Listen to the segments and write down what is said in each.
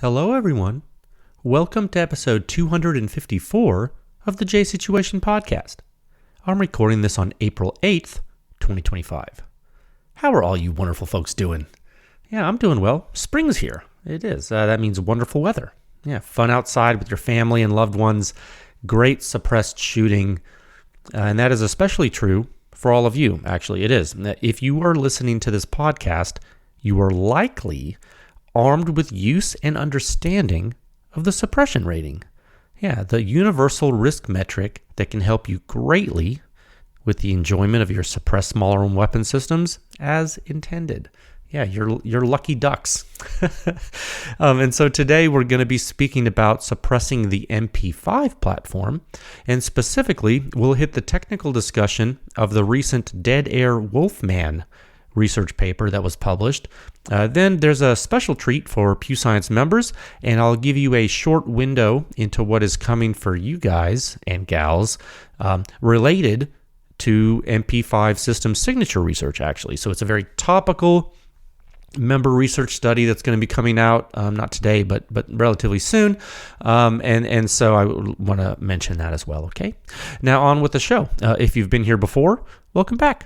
Hello, everyone. Welcome to episode 254 of the J Situation Podcast. I'm recording this on April 8th, 2025. How are all you wonderful folks doing? Yeah, I'm doing well. Spring's here. It is. That means wonderful weather. Yeah, fun outside with your family and loved ones. Great suppressed shooting. And that is especially true for all of you, actually. It is. If you are listening to this podcast, you are likely armed with use and understanding of the suppression rating. Yeah, the universal risk metric that can help you greatly with the enjoyment of your suppressed small arm weapon systems as intended. Yeah, you're lucky ducks. And so today we're going to be speaking about suppressing the MP5 platform, and specifically we'll hit the technical discussion of the recent Dead Air Wolfman research paper that was published. Then there's a special treat for PEW Science members, and I'll give you a short window into what is coming for you guys and gals related to MP5 system signature research, actually. So it's a very topical member research study that's going to be coming out, not today, but relatively soon. And so I want to mention that as well, okay? Now on with the show. If you've been here before, welcome back.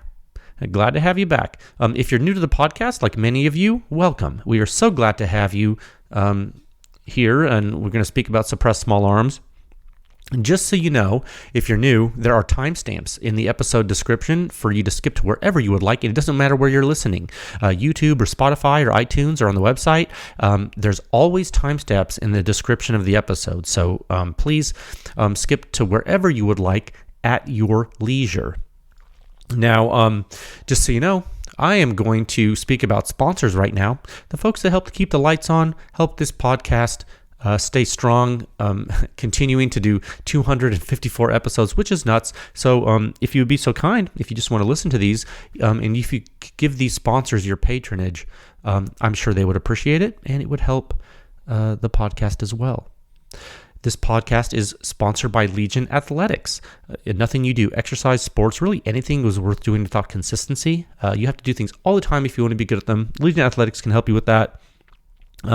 Glad to have you back. If you're new to the podcast, like many of you, welcome. We are so glad to have you here, and we're going to speak about suppressed small arms. And just so you know, if you're new, there are timestamps in the episode description for you to skip to wherever you would like, and it doesn't matter where you're listening. YouTube or Spotify or iTunes or on the website, there's always timestamps in the description of the episode. So please skip to wherever you would like at your leisure. Now, just so you know, I am going to speak about sponsors right now. The folks that help to keep the lights on, help this podcast stay strong, continuing to do 254 episodes, which is nuts. So if you would be so kind, if you just want to listen to these, and if you give these sponsors your patronage, I'm sure they would appreciate it, and it would help the podcast as well. This podcast is sponsored by Legion Athletics. Nothing you do, exercise, sports, really anything is worth doing to talk consistency. You have to do things all the time if you want to be good at them. Legion Athletics can help you with that. They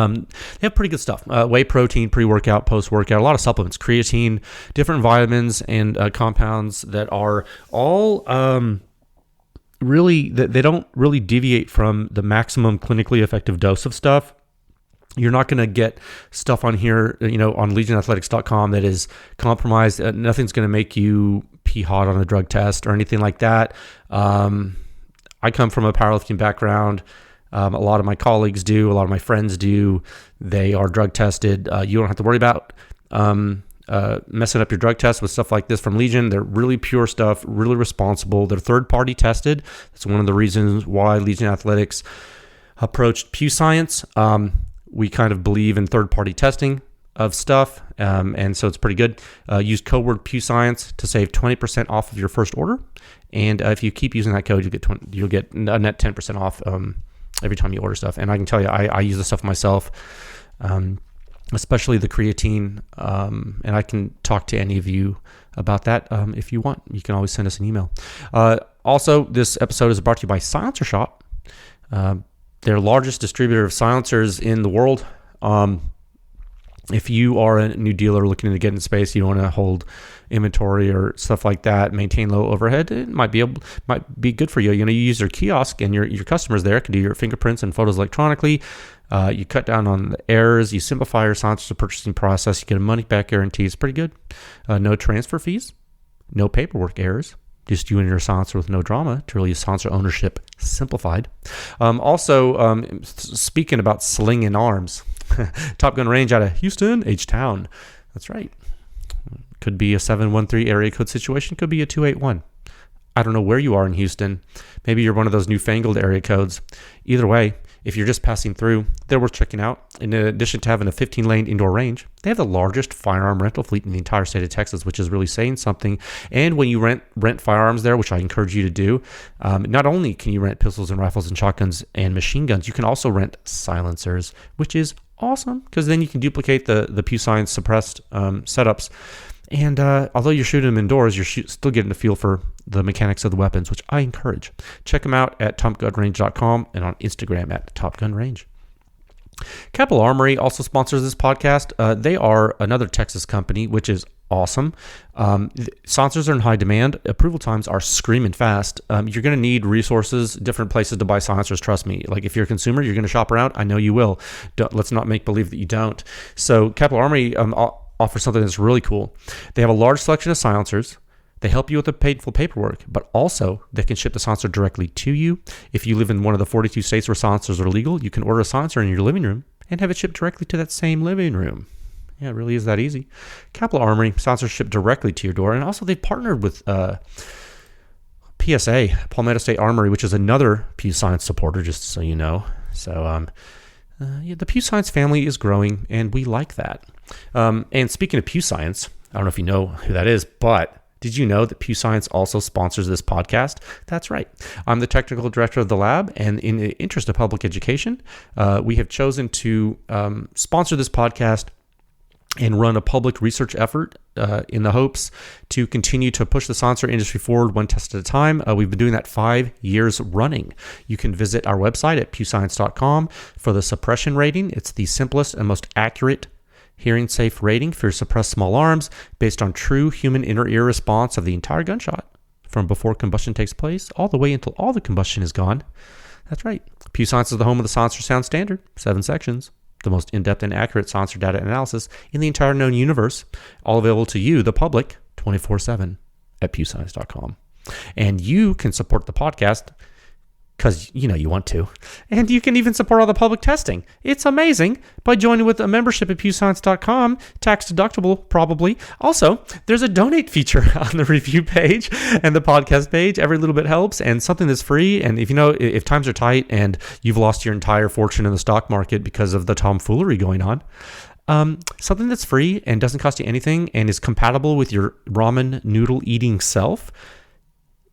have pretty good stuff. Whey protein, pre-workout, post-workout, a lot of supplements, creatine, different vitamins and compounds that are all really, they don't really deviate from the maximum clinically effective dose of stuff. You're not going to get stuff on here, on legionathletics.com that is compromised. Nothing's going to make you pee hot on a drug test or anything like that. I come from a powerlifting background. A lot of my colleagues do. A lot of my friends do. They are drug tested. You don't have to worry about messing up your drug test with stuff like this from Legion. They're really pure stuff, really responsible. They're third-party tested. That's one of the reasons why Legion Athletics approached PEW Science. We kind of believe in third-party testing of stuff, and so it's pretty good. Use code word PEW Science to save 20% off of your first order, and if you keep using that code, you'll get a net 10% off every time you order stuff. And I can tell you, I use this stuff myself, especially the creatine, and I can talk to any of you about that if you want. You can always send us an email. Also, this episode is brought to you by Silencer Shop. Their largest distributor of silencers in the world. If you are a new dealer looking to get in space, you don't want to hold inventory or stuff like that, maintain low overhead, it might be good for you. You use their kiosk, and your customers there can do your fingerprints and photos electronically. You cut down on the errors. You simplify your silencer purchasing process. You get a money-back guarantee. It's pretty good. No transfer fees. No paperwork errors. Just you and your silencer with no drama. Truly, silencer ownership simplified. Also, speaking about slinging arms, Top Gun Range out of Houston, H-Town. That's right. Could be a 713 area code situation. Could be a 281. I don't know where you are in Houston. Maybe you're one of those newfangled area codes. Either way, if you're just passing through, they're worth checking out. In addition to having a 15-lane indoor range, they have the largest firearm rental fleet in the entire state of Texas, which is really saying something. And when you rent firearms there, which I encourage you to do, not only can you rent pistols and rifles and shotguns and machine guns, you can also rent silencers, which is awesome because then you can duplicate the PEW Science suppressed setups. And although you're shooting them indoors, you're still getting a feel for the mechanics of the weapons, which I encourage. Check them out at topgunrange.com and on Instagram at topgunrange. Capital Armory also sponsors this podcast. They are another Texas company, which is awesome. Silencers are in high demand. Approval times are screaming fast. You're going to need resources, different places to buy silencers. Trust me. Like if you're a consumer, you're going to shop around. I know you will. Let's not make believe that you don't. So Capital Armory offers something that's really cool. They have a large selection of silencers. They help you with the painful paperwork, but also they can ship the silencer directly to you. If you live in one of the 42 states where silencers are legal, you can order a silencer in your living room and have it shipped directly to that same living room. Yeah, it really is that easy. Capital Armory, silencers shipped directly to your door. And also they've partnered with PSA, Palmetto State Armory, which is another PEW Science supporter, just so you know. So the PEW Science family is growing, and we like that. And speaking of PEW Science, I don't know if you know who that is, but did you know that PEW Science also sponsors this podcast? That's right. I'm the technical director of the lab, and in the interest of public education, we have chosen to sponsor this podcast and run a public research effort in the hopes to continue to push the silencer industry forward one test at a time. We've been doing that 5 years running. You can visit our website at pewscience.com for the suppression rating. It's the simplest and most accurate hearing safe rating for suppressed small arms based on true human inner ear response of the entire gunshot from before combustion takes place all the way until all the combustion is gone. That's right. PEW Science is the home of the silencer sound standard, 7 sections. The most in-depth and accurate silencer data analysis in the entire known universe, all available to you, the public, 24/7 at pewscience.com. And you can support the podcast because you want to. And you can even support all the public testing. It's amazing by joining with a membership at pewscience.com, tax deductible probably. Also, there's a donate feature on the review page and the podcast page. Every little bit helps, and something that's free. And if times are tight and you've lost your entire fortune in the stock market because of the tomfoolery going on, something that's free and doesn't cost you anything and is compatible with your ramen noodle eating self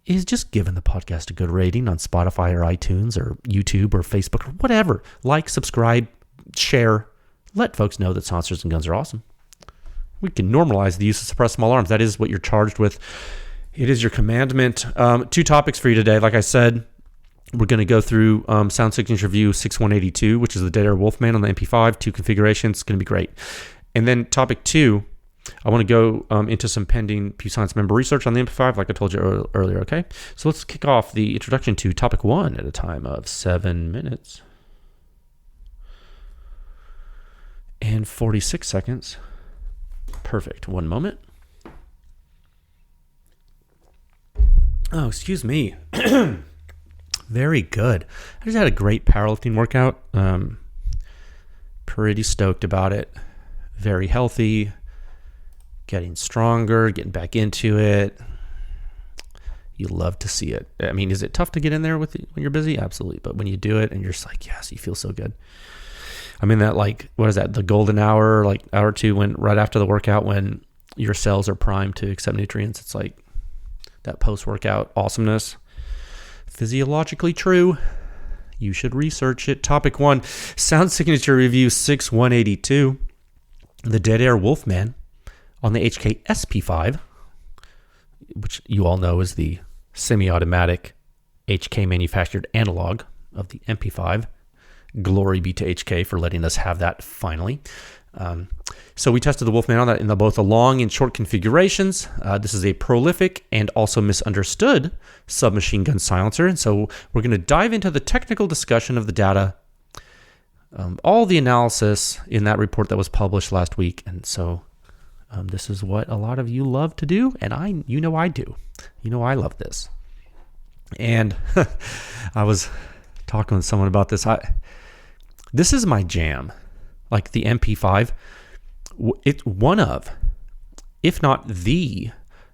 is just giving the podcast a good rating on Spotify or iTunes or YouTube or Facebook or whatever. Like, subscribe, share. Let folks know that silencers and guns are awesome. We can normalize the use of suppressed small arms. That is what you're charged with. It is your commandment. 2 topics for you today. Like I said, we're going to go through Sound Signature View 6182, which is the data Wolfman on the MP5, 2 configurations. It's going to be great. And then topic 2, I want to go into some pending PEW Science member research on the MP5, like I told you earlier, okay? So let's kick off the introduction to topic 1 at a time of 7 minutes and 46 seconds. Perfect. 1 moment. Oh, excuse me. Very good. I just had a great powerlifting workout. Pretty stoked about it. Very healthy. Getting stronger, getting back into it. You love to see it. I mean, is it tough to get in there when you're busy? Absolutely. But when you do it and you're just like, yes, you feel so good. I'm in that, what is that? The golden hour, hour or 2 when right after the workout when your cells are primed to accept nutrients. It's like that post-workout awesomeness. Physiologically true. You should research it. Topic 1, Sound Signature Review 6182. The Dead Air Wolfman on the HK SP5, which you all know is the semi-automatic HK manufactured analog of the MP5. Glory be to HK for letting us have that finally. So we tested the Wolfman on that in both the long and short configurations. This is a prolific and also misunderstood submachine gun silencer. And so we're going to dive into the technical discussion of the data, all the analysis in that report that was published last week. And so this is what a lot of you love to do, and I do. I love this. And I was talking with someone about this. This is my jam. Like the MP5, it's one of, if not the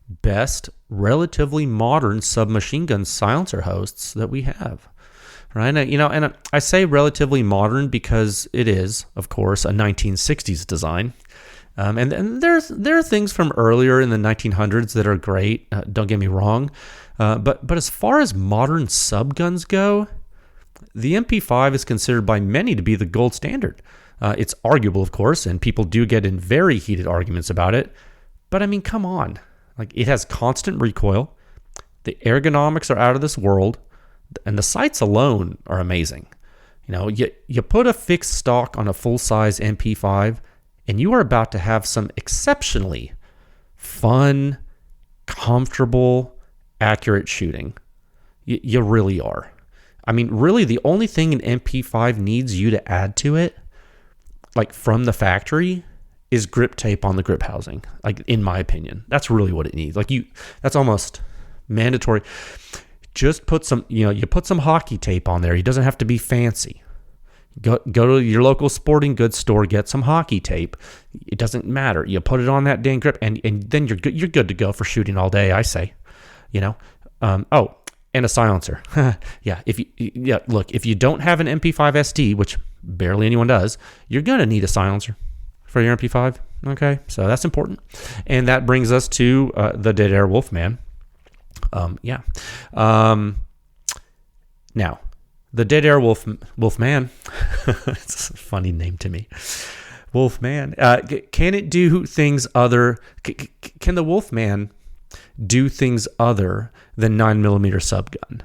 best, relatively modern submachine gun silencer hosts that we have. Right? And I say relatively modern because it is, of course, a 1960s design. And there are things from earlier in the 1900s that are great. Don't get me wrong. But as far as modern subguns go, the MP5 is considered by many to be the gold standard. It's arguable, of course, and people do get in very heated arguments about it. But I mean, come on. It has constant recoil. The ergonomics are out of this world. And the sights alone are amazing. You put a fixed stock on a full-size MP5, and you are about to have some exceptionally fun, comfortable, accurate shooting. You really are. I mean, really, the only thing an MP5 needs you to add to it, like from the factory, is grip tape on the grip housing. Like, in my opinion, that's really what it needs. That's almost mandatory. Just put some, you put some hockey tape on there. It doesn't have to be fancy. Go to your local sporting goods store, get some hockey tape. It doesn't matter. You put it on that dang grip, and then you're good. You're good to go for shooting all day, I say. And a silencer. Look, if you don't have an MP5 SD, which barely anyone does, you're gonna need a silencer for your MP5. Okay, so that's important. And that brings us to the Dead Air Wolfman. Now, the Dead Air Wolfman, it's a funny name to me. Wolfman, can it do things other? Can the Wolfman do things other than 9mm subgun?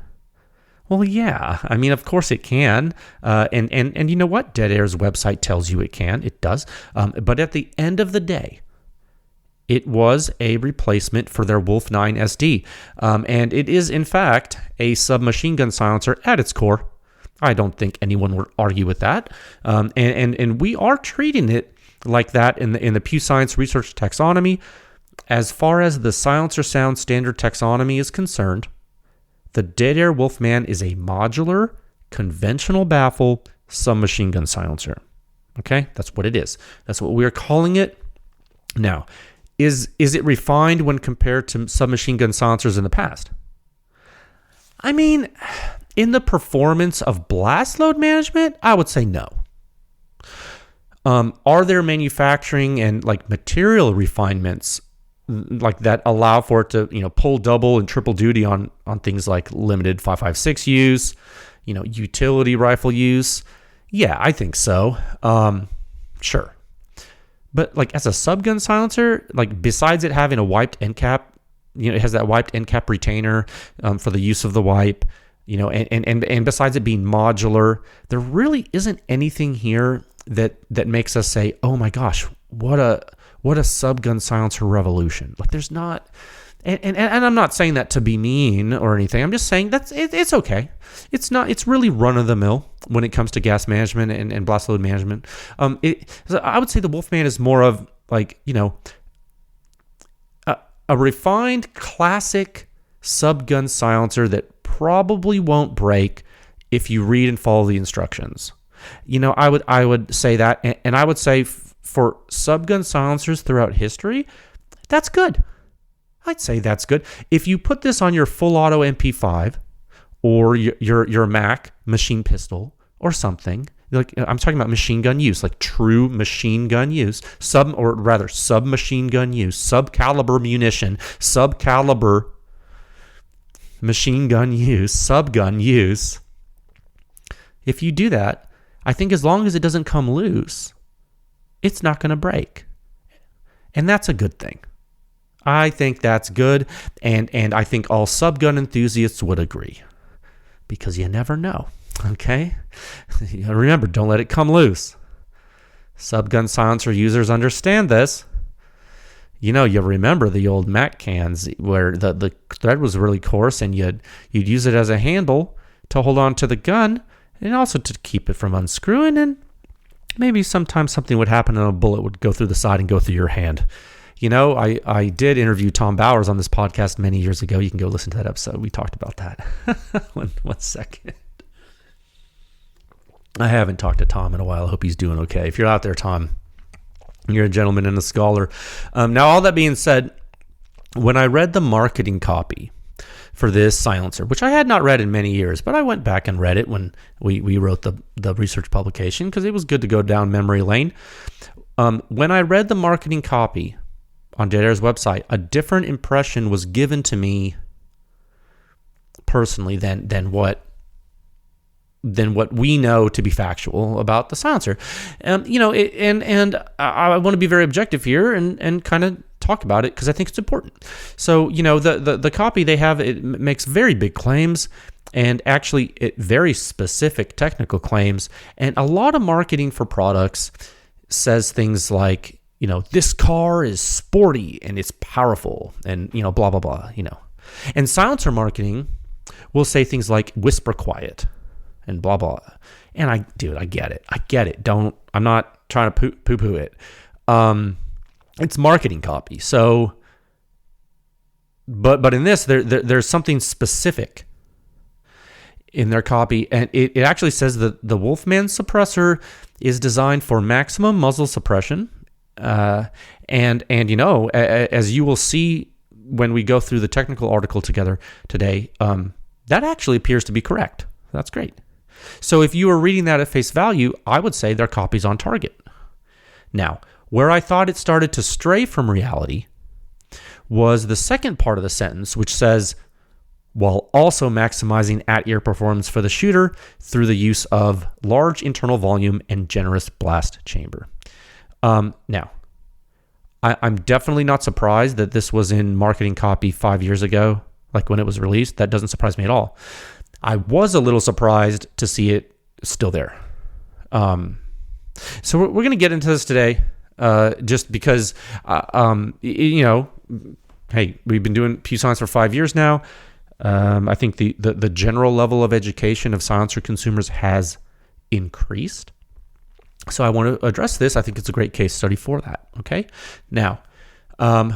Well, yeah. I mean, of course it can. And you know what? Dead Air's website tells you it can. It does. But at the end of the day, it was a replacement for their Wolf 9 SD. And it is, in fact, a submachine gun silencer at its core. I don't think anyone would argue with that. And we are treating it like that in the PEW Science Research Taxonomy. As far as the silencer sound standard taxonomy is concerned, the Dead Air Wolfman is a modular, conventional baffle submachine gun silencer. Okay, that's what it is. That's what we are calling it. Now, is it refined when compared to submachine gun silencers in the past? I mean, in the performance of blast load management, I would say no. Are there manufacturing and material refinements like that allow for it to pull double and triple duty on things like limited 5.56 use, utility rifle use? Yeah, I think so. Sure. But as a subgun silencer, besides it having a wiped end cap, it has that wiped end cap retainer for the use of the wipe, and besides it being modular, there really isn't anything here that makes us say, oh my gosh, what a subgun silencer revolution. There's not, and I'm not saying that to be mean or anything. I'm just saying it's okay. It's really run of the mill when it comes to gas management and blast load management. I would say the Wolfman is more of a refined classic subgun silencer that probably won't break if you read and follow the instructions. I would say that, and I would say for subgun silencers throughout history, that's good. I'd say that's good. If you put this on your full auto MP5 or your Mac machine pistol or something, I'm talking about machine gun use, true machine gun use, submachine gun use, subcaliber munition, subcaliber machine gun use, subgun use. If you do that, I think as long as it doesn't come loose, it's not going to break. And that's a good thing. I think that's good. And I think all subgun enthusiasts would agree. Because you never know. Okay? Remember, don't let it come loose. Subgun silencer users understand this. You remember the old Mac cans where the thread was really coarse and you'd use it as a handle to hold on to the gun and also to keep it from unscrewing, and maybe sometimes something would happen and a bullet would go through the side and go through your hand. I did interview Tom Bowers on this podcast many years ago. You can go listen to that episode. We talked about that. One second. I haven't talked to Tom in a while. I hope he's doing okay. If you're out there, Tom, you're a gentleman and a scholar. Now, all that being said, when I read the marketing copy for this silencer, which I had not read in many years, but I went back and read it when we wrote the research publication because it was good to go down memory lane. When I read the marketing copy on Dead Air's website, a different impression was given to me personally than what we know to be factual about the silencer. And I want to be very objective here and kind of talk about it because I think it's important. So, the copy they have, it makes very big claims. and actually very specific technical claims. And a lot of marketing for products says things like, this car is sporty and it's powerful and, blah, blah, blah, And silencer marketing will say things like whisper quiet and blah, blah. And I get it. I'm not trying to poo-poo it. It's marketing copy. So, but in this, there's something specific in their copy, and it actually says that the Wolfman suppressor is designed for maximum muzzle suppression, and as you will see when we go through the technical article together today, that actually appears to be correct. That's great. So if you were reading that at face value, I would say their copy's on target. Now, where I thought it started to stray from reality was the second part of the sentence, which says, while also maximizing at-ear performance for the shooter through the use of large internal volume and generous blast chamber. Now, I'm definitely not surprised that this was in marketing copy 5 years ago, like when it was released. That doesn't surprise me at all. I was a little surprised to see it still there. So we're going to get into this today, just because, hey, we've been doing PEW Science for 5 years now. I think the general level of education of silencer consumers has increased. So I want to address this. I think it's a great case study for that. Okay. Now,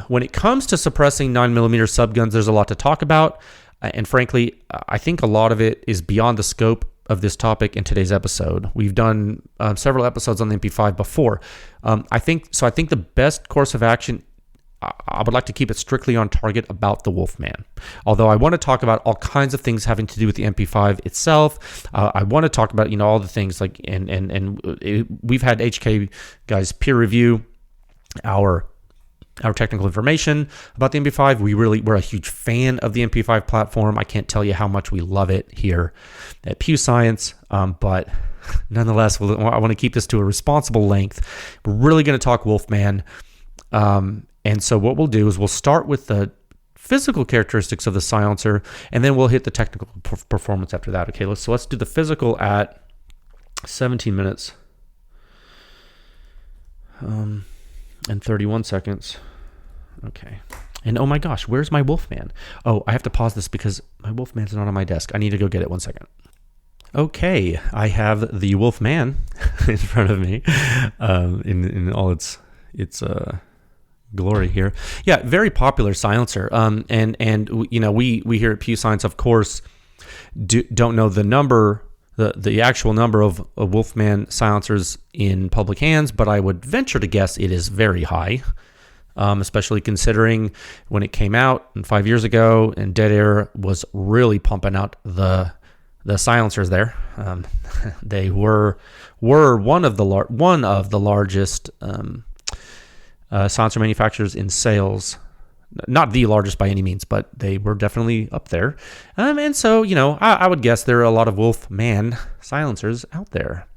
when it comes to suppressing 9mm subguns, there's a lot to talk about. And frankly, I think a lot of it is beyond the scope of this topic in today's episode. We've done several episodes on the MP5 before. I think the best course of action, I would like to keep it strictly on target about the Wolfman. Although I want to talk about all kinds of things having to do with the MP5 itself. I want to talk about, all the things like, and we've had HK guys peer review our technical information about the MP5. We're a huge fan of the MP5 platform. I can't tell you how much we love it here at PEW Science, but nonetheless, I want to keep this to a responsible length. We're really going to talk Wolfman. And so what we'll do is we'll start with the physical characteristics of the silencer, and then we'll hit the technical performance after that. Okay, let's do the physical at 17 minutes and 31 seconds. Okay. And oh my gosh, where's my Wolfman? Oh, I have to pause this because my Wolfman's not on my desk. I need to go get it 1 second. Okay, I have the Wolfman in front of me in all its glory here. Yeah, very popular silencer. And we here at PEW Science, of course, don't know the number, the actual number of Wolfman silencers in public hands, but I would venture to guess it is very high, especially considering when it came out 5 years ago and Dead Air was really pumping out the silencers there. They were one of the largest silencer manufacturers in sales. Not the largest by any means, but they were definitely up there. And so, I would guess there are a lot of Wolfman silencers out there.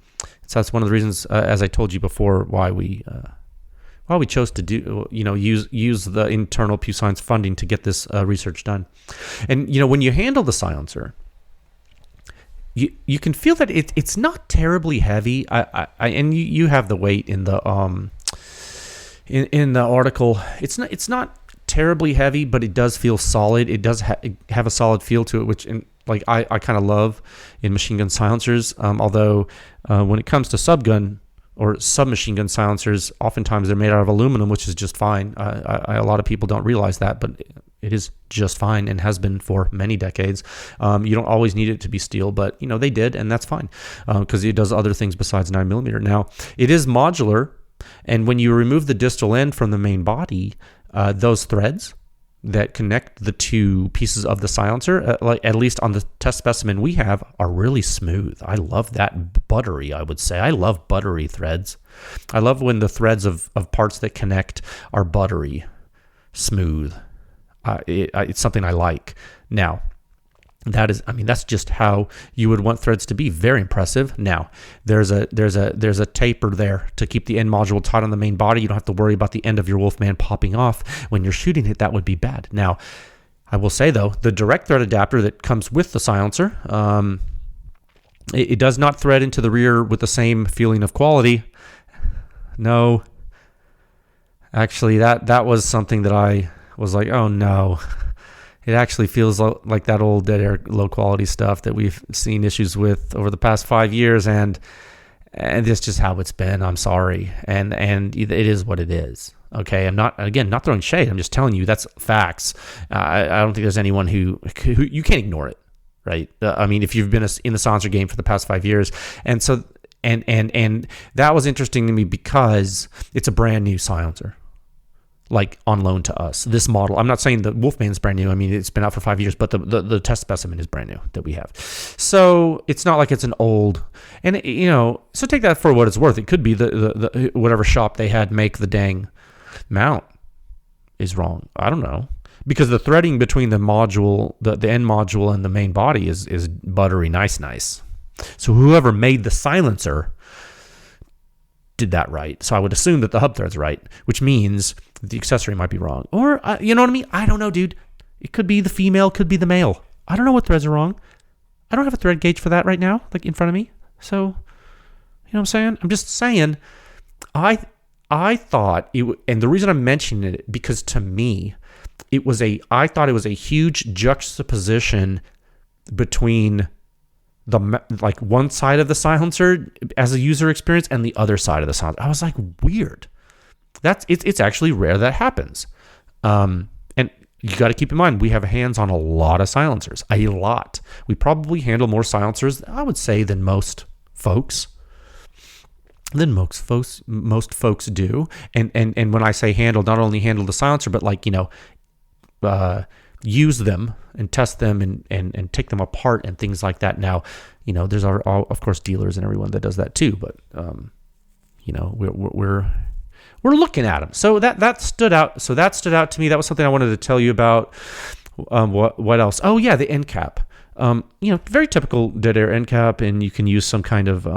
So that's one of the reasons, as I told you before, why we chose to do, use the internal PEW Science funding to get this research done. And, when you handle the silencer, you can feel that it's not terribly heavy. And you have the weight in the in the article. It's not terribly heavy, but it does feel solid. It does have a solid feel to it, which I kind of love in machine gun silencers. Although when it comes to subgun or submachine gun silencers, oftentimes they're made out of aluminum, which is just fine. A lot of people don't realize that, but it is just fine and has been for many decades. You don't always need it to be steel, but they did, and that's fine because it does other things besides 9mm. Now, it is modular, and when you remove the distal end from the main body, those threads that connect the two pieces of the silencer, at least on the test specimen we have, are really smooth. I love that buttery, I would say. I love buttery threads. I love when the threads of parts that connect are buttery, smooth. It's something I like. Now, that's just how you would want threads to be. Very impressive. Now, there's a taper there to keep the end module tight on the main body. You don't have to worry about the end of your Wolfman popping off when you're shooting it. That would be bad. Now, I will say, though, the direct thread adapter that comes with the silencer, it does not thread into the rear with the same feeling of quality. No. Actually, that was something that I was like, oh no. It actually feels like that old dead air low quality stuff that we've seen issues with over the past 5 years, and it's just how it's been. I'm sorry, and it is what it is. Okay, I'm not throwing shade. I'm just telling you that's facts. I don't think there's anyone who you can't ignore it, right? I mean, if you've been in the silencer game for the past 5 years, and so and that was interesting to me because it's a brand new silencer, like on loan to us. This model, I'm not saying the Wolfman's brand new. I mean, it's been out for 5 years, but the test specimen is brand new that we have. So it's not like it's an old, and so take that for what it's worth. It could be the whatever shop they had make the dang mount is wrong. I don't know, because the threading between the module, the end module and the main body is buttery nice. So whoever made the silencer did that right. So I would assume that the hub thread's right, which means the accessory might be wrong. Or, you know what I mean? I don't know, dude. It could be the female, could be the male. I don't know what threads are wrong. I don't have a thread gauge for that right now, like in front of me. So, you know what I'm saying? I'm just saying, I thought and the reason I'm mentioning it, because to me, I thought it was a huge juxtaposition between like one side of the silencer as a user experience and the other side of the silencer. I was like, weird. It's actually rare that happens. And you got to keep in mind, we have hands on a lot of silencers, a lot. We probably handle more silencers, I would say, than most folks. Most folks do. And when I say handle, not only handle the silencer, but like, use them and test them and take them apart and things like that. Now, there's of course dealers and everyone that does that too, but we're looking at them. So that stood out. So that stood out to me. That was something I wanted to tell you about. What else? Oh yeah, the end cap. Very typical dead air end cap, and you can use some kind of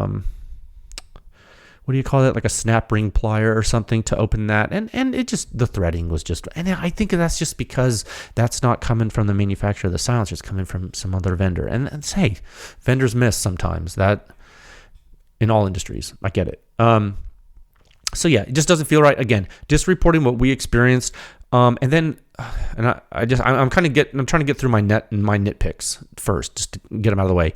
what do you call it? Like a snap ring plier or something to open that. And it just, the threading was just, and I think that's just because that's not coming from the manufacturer of the silencer. It's coming from some other vendor. And hey, vendors miss sometimes. That in all industries. I get it. So yeah, it just doesn't feel right. Again, just reporting what we experienced. And then, I'm trying to get through my nitpicks first, just to get them out of the way.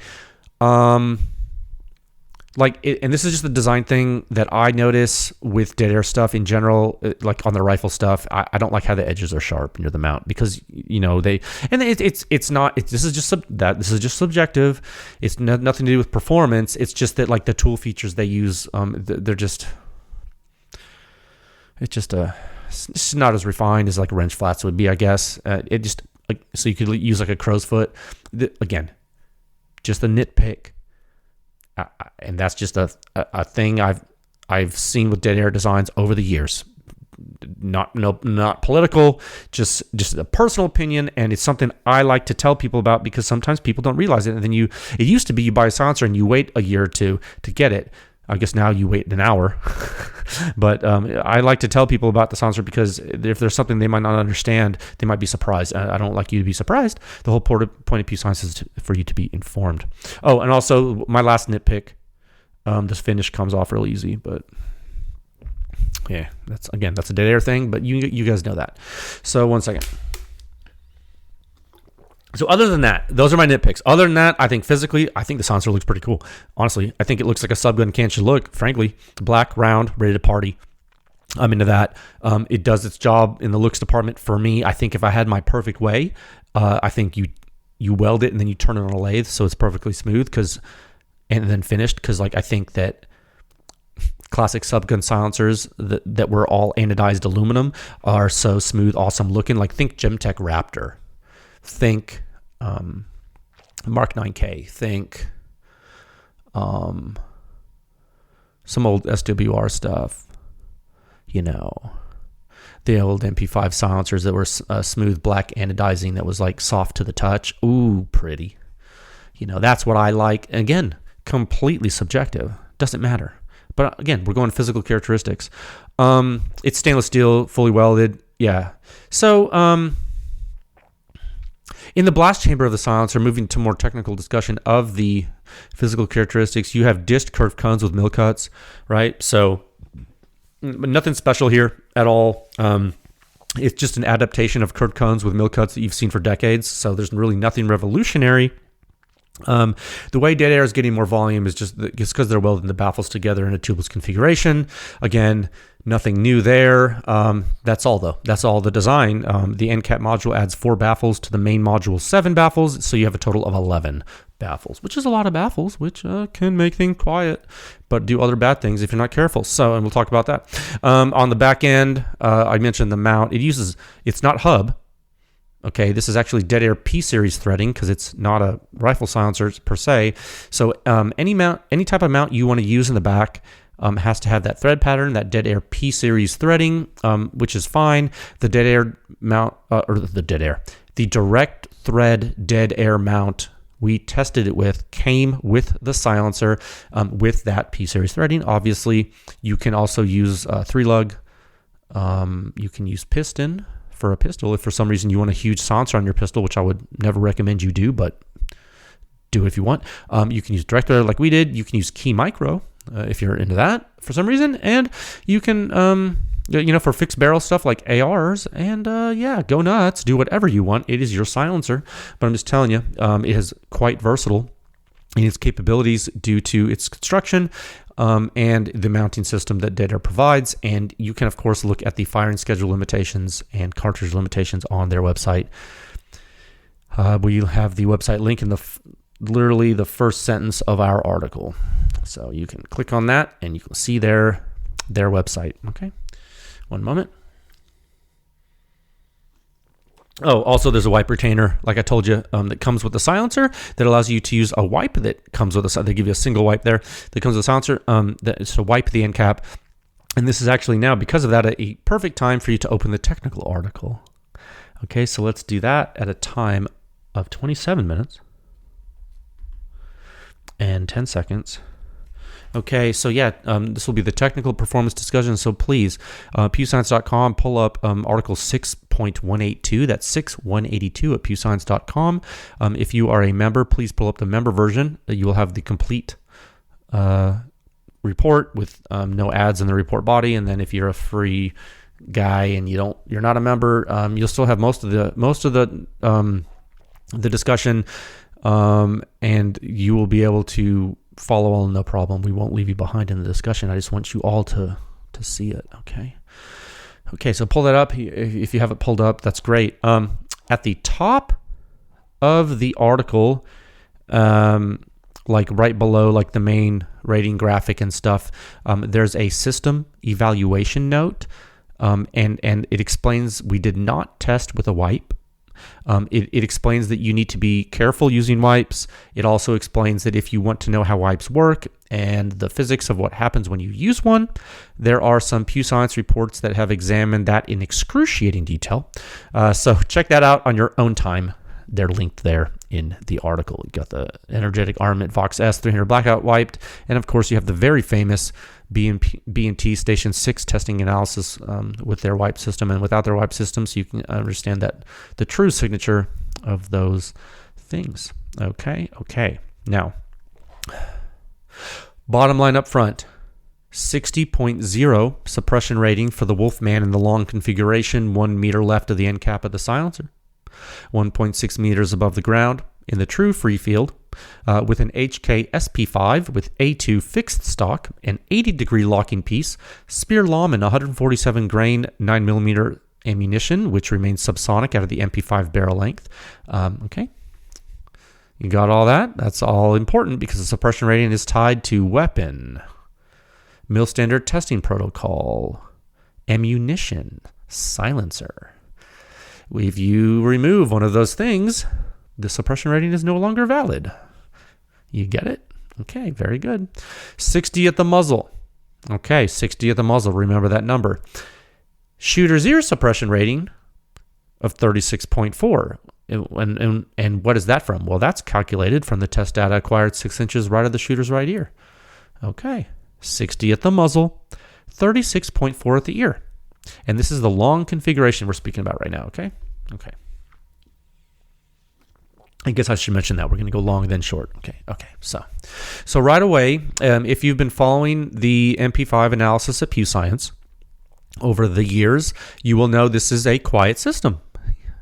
And this is just the design thing that I notice with dead air stuff in general, like on the rifle stuff. I don't like how the edges are sharp near the mount because this is just subjective. It's nothing to do with performance. It's just that like the tool features they use, it's just not as refined as like wrench flats would be, I guess. It just so you could use like a crow's foot. Again, just a nitpick. And that's just a thing I've seen with dead air designs over the years. Not political, just a personal opinion, and it's something I like to tell people about because sometimes people don't realize it. And then it used to be you buy a silencer and you wait a year or two to get it. I guess now you wait an hour. But I like to tell people about the silencer because if there's something they might not understand, they might be surprised. I don't like you to be surprised. The whole point of PEW Science is for you to be informed. Oh, and also my last nitpick, this finish comes off real easy, but yeah, that's a dead air thing, but you guys know that. So 1 second. So other than that, those are my nitpicks. Other than that, I think physically, the silencer looks pretty cool. Honestly, I think it looks like a subgun can should look, frankly. Black, round, ready to party. I'm into that. It does its job in the looks department for me. I think if I had my perfect way, I think you weld it and then you turn it on a lathe so it's perfectly smooth and then finished. Because like I think that classic subgun silencers that were all anodized aluminum are so smooth, awesome looking. Like think Gemtech Raptor. Think Mark 9K. Think some old SWR stuff. The old MP5 silencers that were smooth black anodizing that was like soft to the touch. Ooh, pretty. That's what I like. Again, completely subjective. Doesn't matter. But again, we're going physical characteristics. It's stainless steel, fully welded. Yeah. So, In the blast chamber of the silencer, moving to more technical discussion of the physical characteristics, you have dished curved cones with mill cuts, right? So nothing special here at all. It's just an adaptation of curved cones with mill cuts that you've seen for decades. So there's really nothing revolutionary. The way dead air is getting more volume is just because they're welding the baffles together in a tubeless configuration. Again, nothing new there. That's all though. That's all the design. The end cap module adds 4 baffles to the main module, 7 baffles. So you have a total of 11 baffles, which is a lot of baffles, which can make things quiet, but do other bad things if you're not careful. So, and we'll talk about that. On the back end, I mentioned the mount. It's not hub. Okay, this is actually dead air P series threading because it's not a rifle silencer per se. So any type of mount you want to use in the back has to have that thread pattern, that dead air P series threading, which is fine. The dead air mount, the direct thread dead air mount we tested it with came with the silencer with that P series threading. Obviously, you can also use 3-lug. You can use piston for a pistol if for some reason you want a huge silencer on your pistol, which I would never recommend you do, but do it if you want. You can use direct thread like we did. You can use key micro if you're into that for some reason, and you can for fixed barrel stuff like ARs, and go nuts, do whatever you want. It is your silencer, but I'm just telling you, it is quite versatile in its capabilities due to its construction and the mounting system that Dead Air provides. And you can, of course, look at the firing schedule limitations and cartridge limitations on their website. We'll have the website link in literally the first sentence of our article. So you can click on that and you can see their website. Okay, one moment. Oh, also there's a wipe retainer, like I told you, that comes with the silencer that allows you to use a wipe that comes with they give you a single wipe there that comes with the silencer that is to wipe the end cap. And this is actually now, because of that, a perfect time for you to open the technical article. Okay, so let's do that at a time of 27 minutes and 10 seconds. Okay, so this will be the technical performance discussion. So please, pewscience.com, pull up article 6.182. That's 6.182 at pewscience.com. If you are a member, please pull up the member version. You will have the complete report with no ads in the report body. And then if you're a free guy and you're not a member, you'll still have most of the discussion, and you will be able to follow all, no problem. We won't leave you behind in the discussion. I just want you all to see it. Okay, so pull that up. If you have it pulled up, that's great. At the top of the article, like right below like the main rating graphic and stuff, there's a system evaluation note, and it explains we did not test with a wipe. It explains that you need to be careful using wipes. It also explains that if you want to know how wipes work and the physics of what happens when you use one, there are some Pew Science reports that have examined that in excruciating detail. So check that out on your own time. They're linked there in the article. You got the Energetic Armament Vox S 300 blackout wiped, and of course you have the very famous B&T Station 6 testing analysis with their wipe system and without their wipe system, so you can understand that the true signature of those things. Okay. Now, bottom line up front, 60.0 suppression rating for the Wolfman in the long configuration, 1 meter left of the end cap of the silencer, 1.6 meters above the ground in the true free field, with an HK SP5 with A2 fixed stock, an 80-degree locking piece, spear Lawman 147 grain 9mm ammunition, which remains subsonic out of the MP5 barrel length. Okay. You got all that? That's all important because the suppression rating is tied to weapon, mil standard testing protocol, ammunition, silencer. If you remove one of those things, the suppression rating is no longer valid. You get it? Okay, very good. 60 at the muzzle. Okay, 60 at the muzzle. Remember that number. Shooter's ear suppression rating of 36.4. And what is that from? Well, that's calculated from the test data acquired 6 inches right of the shooter's right ear. Okay, 60 at the muzzle, 36.4 at the ear. And this is the long configuration we're speaking about right now, okay? Okay. I guess I should mention that we're going to go long then short. Okay. So right away, if you've been following the MP5 analysis at PEW Science over the years, you will know this is a quiet system.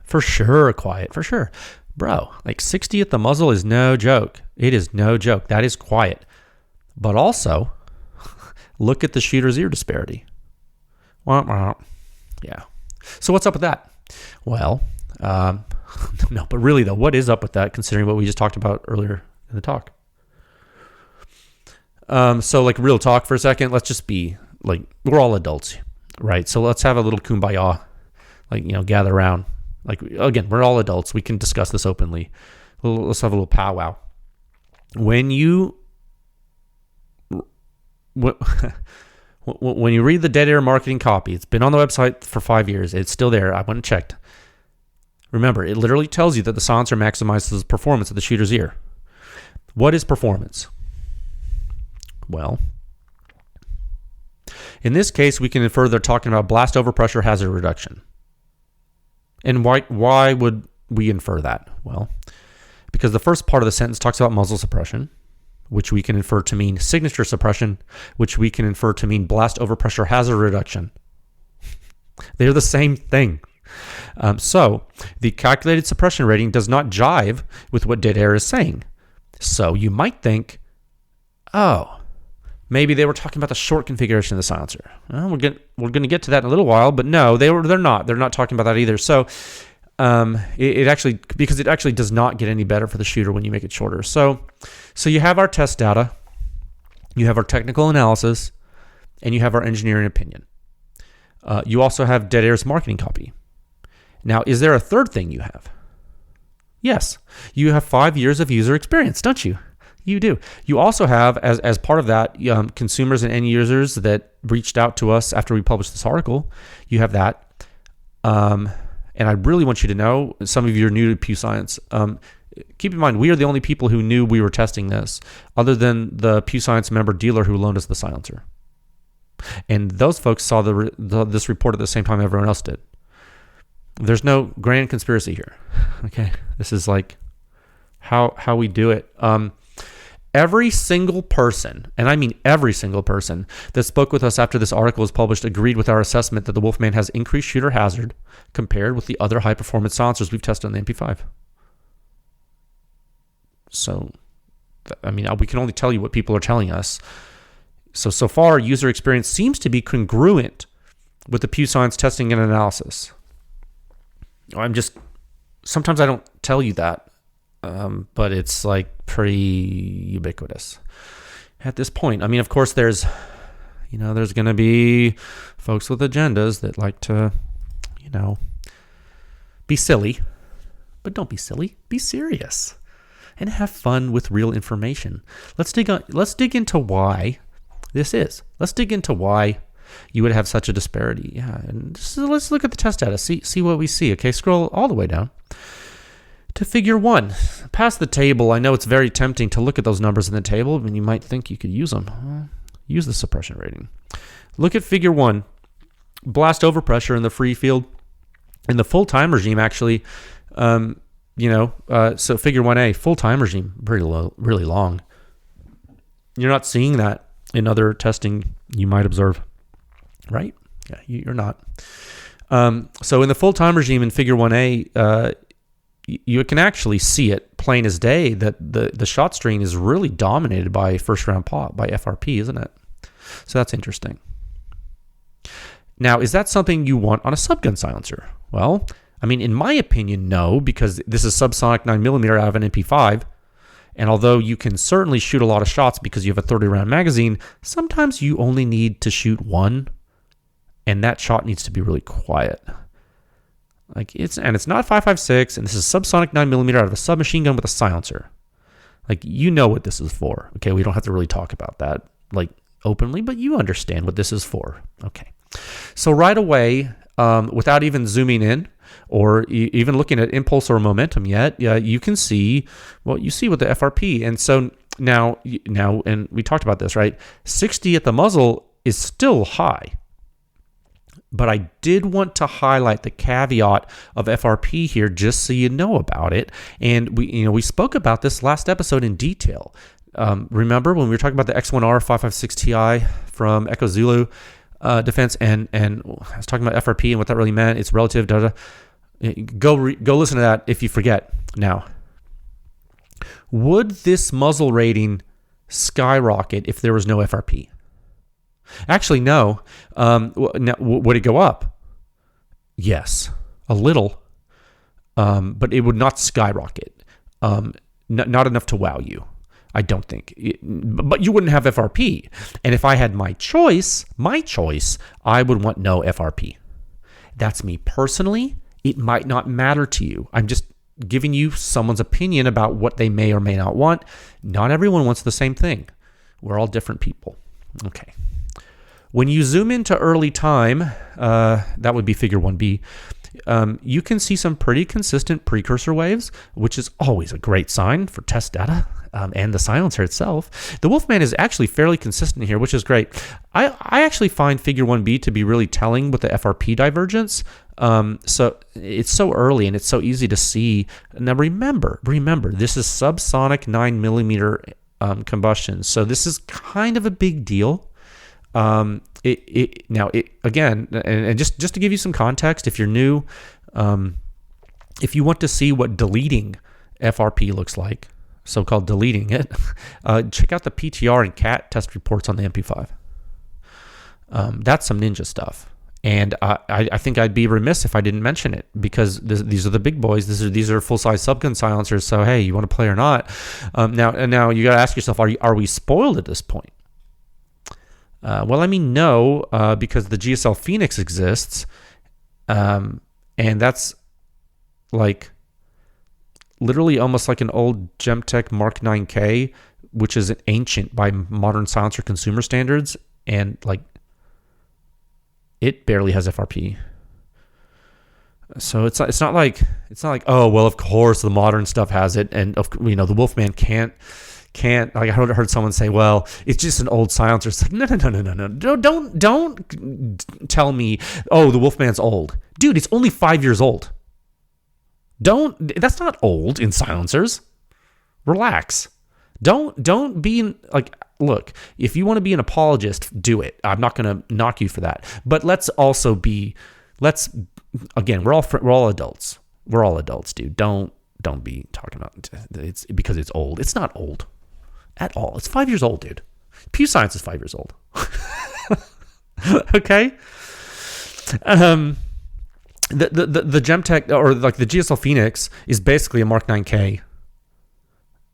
For sure, quiet, for sure. Bro, like 60 at the muzzle is no joke. It is no joke. That is quiet. But also, look at the shooter's ear disparity. Yeah. So what's up with that? Well, no, but really though, what is up with that considering what we just talked about earlier in the talk? So like real talk for a second, let's just be like, we're all adults, right? So let's have a little kumbaya, like, gather around. Like, again, we're all adults. We can discuss this openly. Let's have a little powwow. When you read the dead air marketing copy, it's been on the website for 5 years. It's still there. I went and checked. Remember, it literally tells you that the silencer maximizes the performance of the shooter's ear. What is performance? Well, in this case, we can infer they're talking about blast overpressure hazard reduction. And why would we infer that? Well, because the first part of the sentence talks about muzzle suppression, which we can infer to mean signature suppression, which we can infer to mean blast overpressure hazard reduction. They're the same thing. So the calculated suppression rating does not jive with what dead air is saying. So you might think, oh, maybe they were talking about the short configuration of the silencer. Well, we're going to get to that in a little while, but no, they're not. They're not talking about that either. So it actually does not get any better for the shooter when you make it shorter. So you have our test data, you have our technical analysis, and you have our engineering opinion. You also have dead air's marketing copy. Now, is there a third thing you have? Yes, you have 5 years of user experience, don't you? You do. You also have, as part of that, consumers and end users that reached out to us after we published this article. You have that. And I really want you to know, some of you are new to PEW Science. Keep in mind, we are the only people who knew we were testing this, other than the PEW Science member dealer who loaned us the silencer. And those folks saw this report at the same time everyone else did. There's no grand conspiracy here. Okay, this is like how we do it. Every single person, and I mean every single person that spoke with us after this article was published agreed with our assessment that the Wolfman has increased shooter hazard compared with the other high-performance silencers we've tested on the MP5. So, I mean, we can only tell you what people are telling us. So far, user experience seems to be congruent with the PEW Science testing and analysis. Sometimes I don't tell you that, but it's like pretty ubiquitous at this point. I mean, of course, there's going to be folks with agendas that like to, be silly, but don't be silly. Be serious and have fun with real information. Let's dig into why this is. Let's dig into why you would have such a disparity. Yeah, and let's look at the test data, see what we see. Okay, scroll all the way down to figure 1. Past the table, I know it's very tempting to look at those numbers in the table, and you might think you could use them. Use the suppression rating. Look at figure 1. Blast overpressure in the free field. In the full time regime, actually, so figure 1A, full time regime, pretty low, really long. You're not seeing that in other testing you might observe. Right? Yeah, you're not. So in the full-time regime in Figure 1A, you can actually see it plain as day that the shot stream is really dominated by first-round pop, by FRP, isn't it? So that's interesting. Now, is that something you want on a subgun silencer? Well, I mean, in my opinion, no, because this is subsonic 9mm out of an MP5. And although you can certainly shoot a lot of shots because you have a 30-round magazine, sometimes you only need to shoot one. And that shot needs to be really quiet. It's not 5.56, and this is subsonic 9mm out of a submachine gun with a silencer. What this is for. Okay, we don't have to really talk about that openly, but you understand what this is for. Okay, so right away, without even zooming in or even looking at impulse or momentum yet, you can see what you see with the FRP. And so now, and we talked about this, right? 60 at the muzzle is still high. But I did want to highlight the caveat of FRP here just so you know about it. And we spoke about this last episode in detail. Remember when we were talking about the X1R 556 Ti from Echo Zulu defense, and I was talking about FRP and what that really meant. It's relative. Go listen to that if you forget. Now, would this muzzle rating skyrocket if there was no FRP? Actually, no. Would it go up? Yes, a little, but it would not skyrocket. Not enough to wow you, I don't think. But you wouldn't have FRP. And if I had my choice, I would want no FRP. That's me personally. It might not matter to you. I'm just giving you someone's opinion about what they may or may not want. Not everyone wants the same thing. We're all different people. Okay. When you zoom into early time, that would be figure 1B, you can see some pretty consistent precursor waves, which is always a great sign for test data and the silencer itself. The Wolfman is actually fairly consistent here, which is great. I actually find figure 1B to be really telling with the FRP divergence. So it's so early and it's so easy to see. Now remember, this is subsonic 9mm combustion. So this is kind of a big deal. Again, and just to give you some context, if you're new, if you want to see what deleting FRP looks like, so-called deleting it, check out the PTR and CAT test reports on the MP5. That's some ninja stuff. And I think I'd be remiss if I didn't mention it, because these are the big boys. These are full-size subgun silencers. So, hey, you want to play or not? Now you got to ask yourself, are we spoiled at this point? Well, I mean, no, because the GSL Phoenix exists, and that's like literally almost like an old Gemtech Mark 9K, which is ancient by modern silencer consumer standards, and like it barely has FRP. So it's not like oh well, of course the modern stuff has it, and the Wolfman can't. Like I heard someone say, well, it's just an old silencer. It's like, no. Don't tell me, oh, the Wolfman's old. Dude, it's only 5 years old. That's not old in silencers. Relax. Don't be look, if you want to be an apologist, do it. I'm not going to knock you for that. But again, we're all adults. We're all adults, dude. Don't be talking about it's because it's old. It's not old at all. It's 5 years old, dude. PEW Science is 5 years old. Okay. The Gemtech, or like the GSL Phoenix, is basically a Mark 9K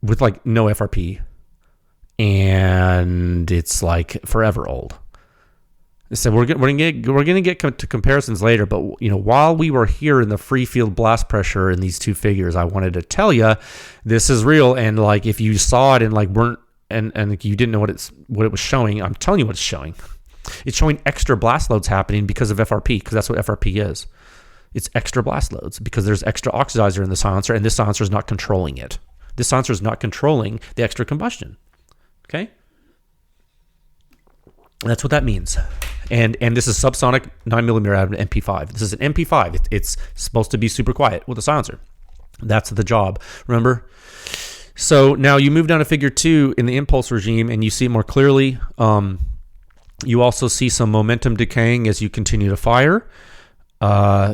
with like no FRP, and it's like forever old. So we're gonna get to comparisons later, but while we were here in the free field blast pressure in these two figures, I wanted to tell you this is real. And like if you saw it and like weren't and you didn't know what it was showing, I'm telling you what it's showing. It's showing extra blast loads happening because of FRP, because that's what FRP is. It's extra blast loads because there's extra oxidizer in the silencer, and this silencer is not controlling it. This silencer is not controlling the extra combustion. Okay. That's what that means. And this is subsonic 9mm out of an MP5. This is an MP5. It's supposed to be super quiet with a silencer. That's the job. Remember? So now you move down to figure 2 in the impulse regime, and you see it more clearly. You also see some momentum decaying as you continue to fire,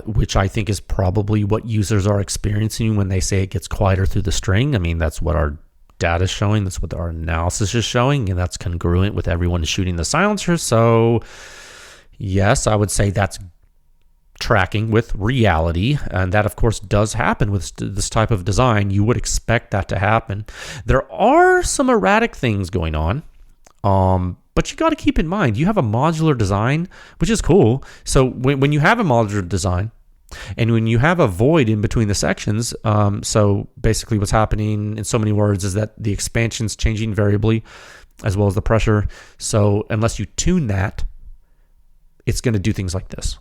which I think is probably what users are experiencing when they say it gets quieter through the string. I mean, that's what our data is showing. That's what our analysis is showing, and that's congruent with everyone shooting the silencer. So yes, I would say that's tracking with reality, and that of course does happen with this type of design. You would expect that to happen. There are some erratic things going on, but you got to keep in mind you have a modular design, which is cool. So when you have a modular design, and when you have a void in between the sections, so basically what's happening in so many words is that the expansion's changing variably as well as the pressure. So unless you tune that, it's going to do things like this.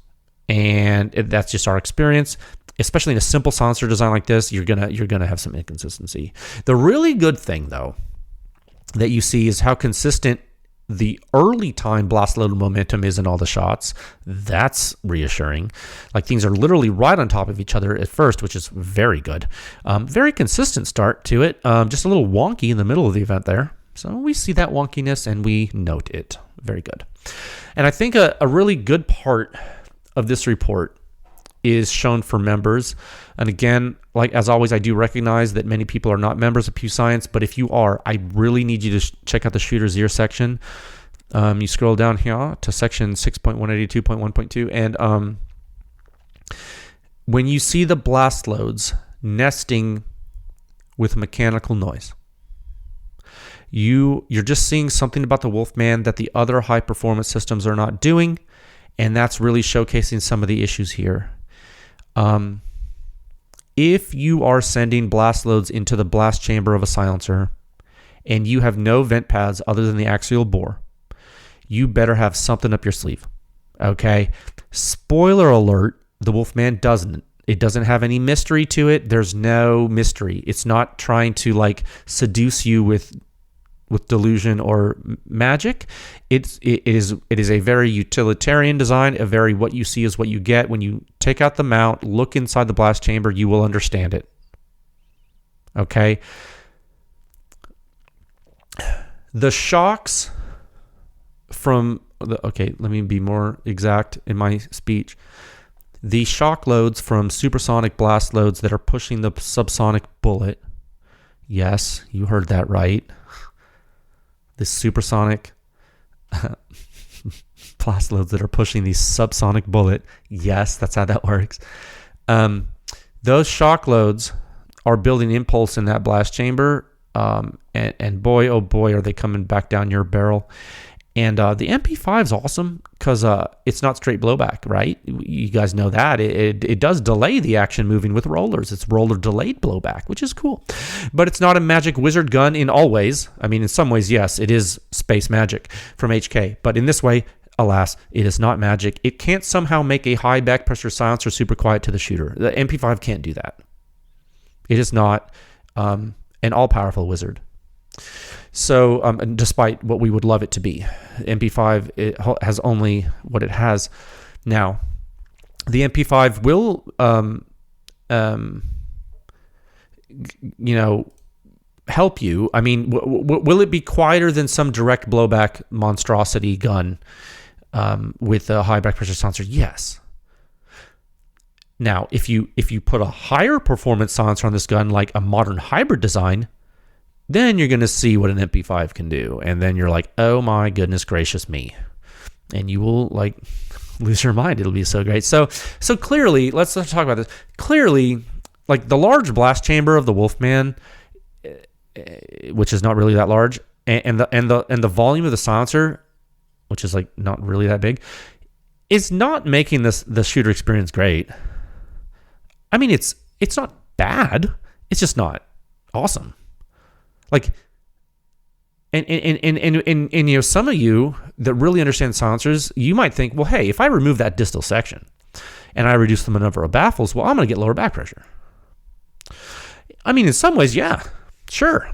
And that's just our experience. Especially in a simple silencer design like this, you're gonna have some inconsistency. The really good thing, though, that you see is how consistent the early time blast load momentum is in all the shots. That's reassuring. Like things are literally right on top of each other at first, which is very good. Very consistent start to it. Just a little wonky in the middle of the event there. So we see that wonkiness and we note it. Very good. And I think a really good part of this report is shown for members. And again, like as always, I do recognize that many people are not members of PEW Science, but if you are, I really need you to check out the shooter's ear section. You scroll down here to section 6.182.1.2, and when you see the blast loads nesting with mechanical noise, you're just seeing something about the Wolfman that the other high performance systems are not doing, and that's really showcasing some of the issues here. If you are sending blast loads into the blast chamber of a silencer and you have no vent pads other than the axial bore, you better have something up your sleeve. Okay? Spoiler alert, the Wolfman doesn't. It doesn't have any mystery to it. There's no mystery. It's not trying to like seduce you with delusion or magic. It is a very utilitarian design, a very what you see is what you get. When you take out the mount, look inside the blast chamber, you will understand it. Okay? The shocks from let me be more exact in my speech. The shock loads from supersonic blast loads that are pushing the subsonic bullet. Yes, you heard that right. The supersonic blast loads that are pushing the subsonic bullet. Yes, that's how that works. Those shock loads are building impulse in that blast chamber. And boy, oh boy, are they coming back down your barrel. And the MP5 is awesome because it's not straight blowback, right? You guys know that. It does delay the action moving with rollers. It's roller delayed blowback, which is cool. But it's not a magic wizard gun in all ways. I mean, in some ways, yes, it is space magic from HK. But in this way, alas, it is not magic. It can't somehow make a high back pressure silencer super quiet to the shooter. The MP5 can't do that. It is not an all-powerful wizard. So, despite what we would love it to be, MP5 it has only what it has. Now, the MP5 will, help you. I mean, will it be quieter than some direct blowback monstrosity gun with a high back pressure silencer? Yes. Now, if you put a higher performance silencer on this gun, like a modern hybrid design, then you're going to see what an MP5 can do. And then you're like, oh my goodness gracious me. And you will like lose your mind. It'll be so great. So clearly, let's talk about this. Clearly, like the large blast chamber of the Wolfman, which is not really that large, and the volume of the silencer, which is like not really that big, is not making the shooter experience great. I mean, it's not bad. It's just not awesome. Like, and some of you that really understand silencers, you might think, well, hey, if I remove that distal section and I reduce the number of baffles, well, I'm going to get lower back pressure. I mean, in some ways, yeah, sure.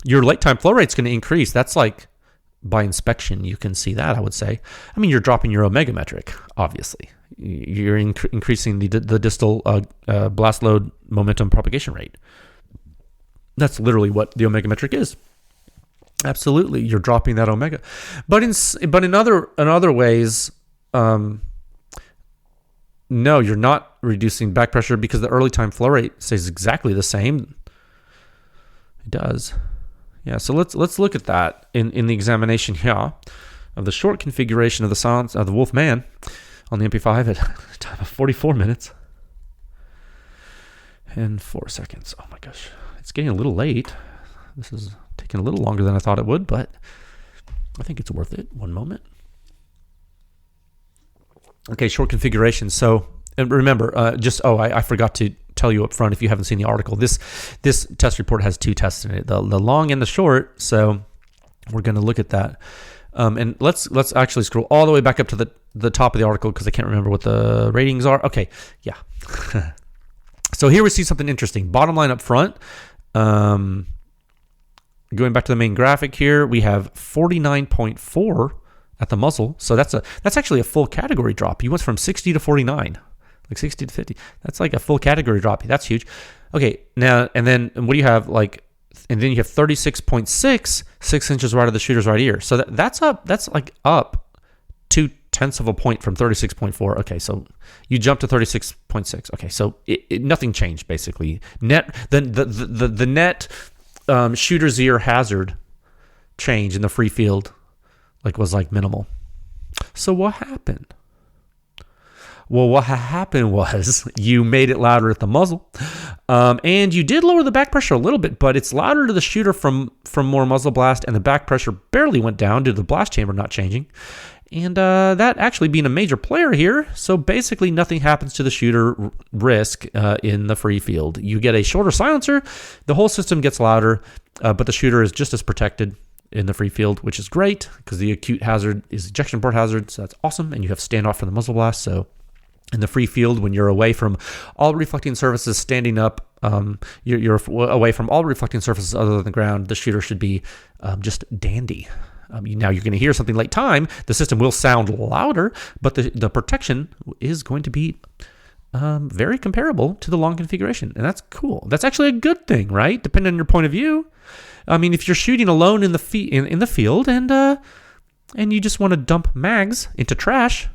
Your late time flow rate's going to increase. That's like by inspection, you can see that, I would say. I mean, you're dropping your omega metric, obviously. You're increasing the distal blast load momentum propagation rate. That's literally what the omega metric is. Absolutely, you're dropping that omega. But in other ways, no, you're not reducing back pressure because the early time flow rate stays exactly the same. It does. Yeah, so let's look at that in the examination here of the short configuration of the silence of the Wolfman on the MP5 at a time of 44 minutes and 4 seconds. Oh my gosh. It's getting a little late. This is taking a little longer than I thought it would, but I think it's worth it. One moment. Okay, short configuration. So, and remember, I forgot to tell you up front if you haven't seen the article. This test report has two tests in it, the long and the short. So we're going to look at that. And let's actually scroll all the way back up to the top of the article because I can't remember what the ratings are. Okay, yeah. So here we see something interesting. Bottom line up front. going back to the main graphic here, we have 49.4 at the muzzle. So that's actually a full category drop. You went from 60 to 49, like 60 to 50. That's like a full category drop. That's huge. Okay, now, and then what do you have? And then you have 36.6, 6 inches right of the shooter's right ear. So that's up 0.2 of a point from 36.4. Okay, so you jump to 36.6. Okay, so nothing changed basically. The net shooter's ear hazard change in the free field was minimal. So what happened? Well, what happened was you made it louder at the muzzle, and you did lower the back pressure a little bit, but it's louder to the shooter from more muzzle blast, and the back pressure barely went down due to the blast chamber not changing. And that actually being a major player here, so basically nothing happens to the shooter risk in the free field. You get a shorter silencer, the whole system gets louder, but the shooter is just as protected in the free field, which is great because the acute hazard is ejection port hazard, so that's awesome, and you have standoff for the muzzle blast. So in the free field, when you're away from all reflecting surfaces standing up, you're away from all reflecting surfaces other than the ground, the shooter should be just dandy. Now you're going to hear something like time. The system will sound louder, but the protection is going to be very comparable to the long configuration, and that's cool. That's actually a good thing, right? Depending on your point of view. I mean, if you're shooting alone in the field and you just want to dump mags into trash,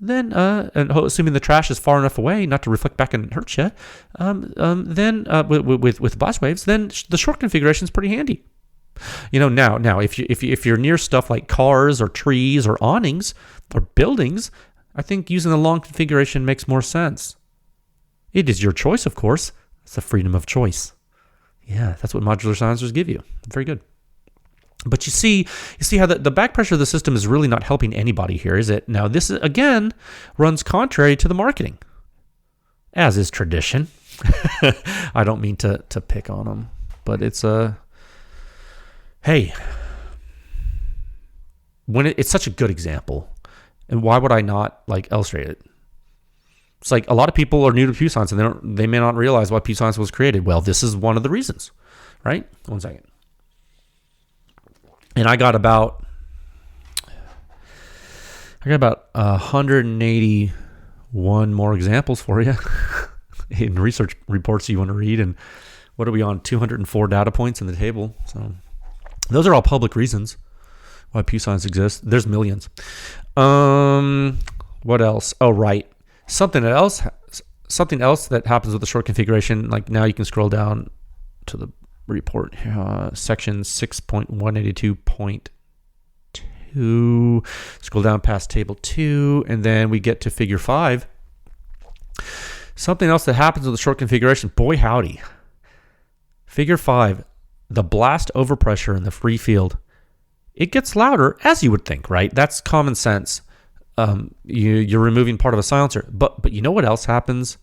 then and assuming the trash is far enough away not to reflect back and hurt you, then with blast waves, then the short configuration is pretty handy. Now if you're near stuff like cars or trees or awnings or buildings, I think using the long configuration makes more sense. It is your choice, of course. It's the freedom of choice. Yeah, that's what modular silencers give you. Very good. But you see how the back pressure of the system is really not helping anybody here, is it? Now, this, again, runs contrary to the marketing, as is tradition. I don't mean to pick on them, but it's hey, it's such a good example, and why would I not illustrate it? It's like a lot of people are new to PEW Science, and they may not realize why PEW Science was created. Well, this is one of the reasons, right? 1 second. And I got about 181 more examples for you in research reports you want to read. And what are we on? 204 data points in the table. So those are all public reasons why PEW Science exists. There's millions. What else? Oh, right. Something else that happens with the short configuration. Now you can scroll down to the report, section 6.182.2, scroll down past table 2, and then we get to figure 5. Something else that happens with the short configuration, boy howdy. Figure 5, the blast overpressure in the free field, it gets louder, as you would think, right? That's common sense. You're removing part of a silencer, but you know what else happens?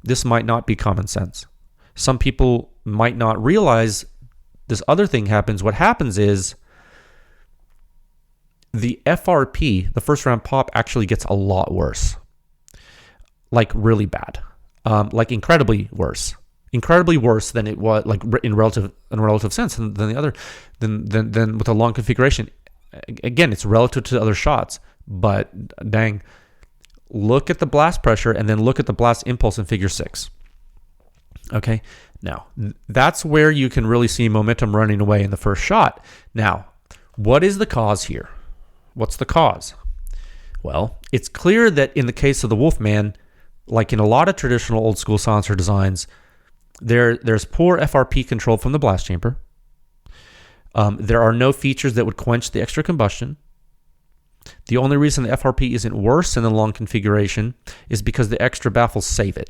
This might not be common sense. Some people might not realize this other thing happens. What happens is the FRP, the first round pop, actually gets a lot worse. Really bad. Incredibly worse. Incredibly worse than it was, in relative sense than the other, than with a long configuration. Again, it's relative to other shots, but dang, look at the blast pressure and then look at the blast impulse in figure 6. Okay, now that's where you can really see momentum running away in the first shot. Now, what is the cause here? What's the cause? Well, it's clear that in the case of the Wolfman, like in a lot of traditional old school silencer designs, there's poor FRP control from the blast chamber. There are no features that would quench the extra combustion. The only reason the FRP isn't worse in the long configuration is because the extra baffles save it.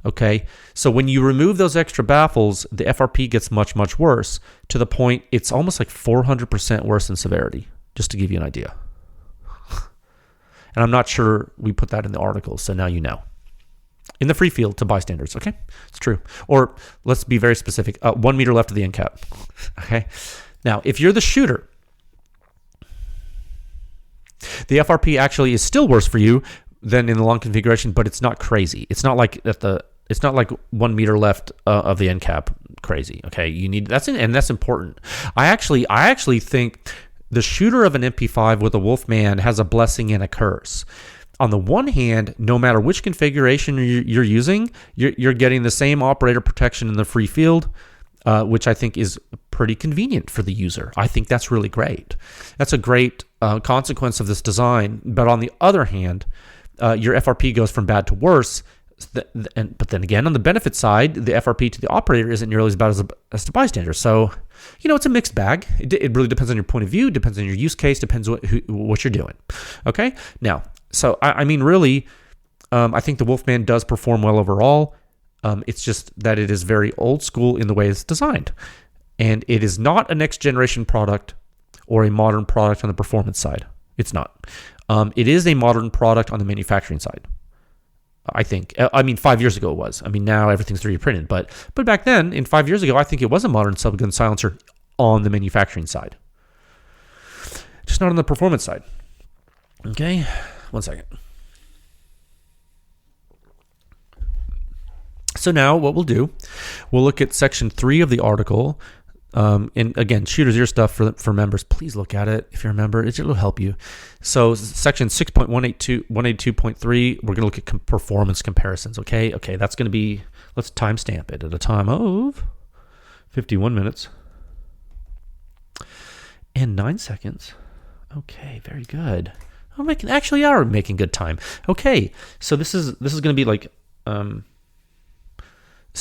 Okay, so when you remove those extra baffles, the FRP gets much, much worse, to the point it's almost 400% worse in severity, just to give you an idea. And I'm not sure we put that in the article, so now you know. In the free field to bystanders, okay? It's true. Or let's be very specific, 1 meter left of the end cap, okay? Now, if you're the shooter, the FRP actually is still worse for you than in the long configuration, but it's not crazy. It's not like at the It's not like 1 meter left of the end cap. Crazy. Okay, you need that's important. I actually think the shooter of an MP5 with a Wolfman has a blessing and a curse. On the one hand, no matter which configuration you're using, you're getting the same operator protection in the free field, which I think is pretty convenient for the user. I think that's really great. That's a great consequence of this design. But on the other hand, your FRP goes from bad to worse. But then again, on the benefit side, the FRP to the operator isn't nearly as bad as to bystander. So, it's a mixed bag. It really depends on your point of view, depends on your use case, depends what you're doing. Okay? Now, so I mean, really, I think the Wolfman does perform well overall. It's just that it is very old school in the way it's designed. And it is not a next generation product or a modern product on the performance side. It's not. It is a modern product on the manufacturing side. I think. 5 years ago it was. Now everything's 3D printed. But back then, in 5 years ago, I think it was a modern Subgun silencer on the manufacturing side. Just not on the performance side. Okay? 1 second. So now what we'll do, we'll look at section 3 of the article. And again, Shooter's Ear stuff for members. Please look at it if you're a member. It'll help you. So section 6.182.3, we're going to look at performance comparisons. Okay, that's going to be, let's timestamp it at a time of 51 minutes and 9 seconds. Okay, very good. We're making good time. Okay, so this is going to be like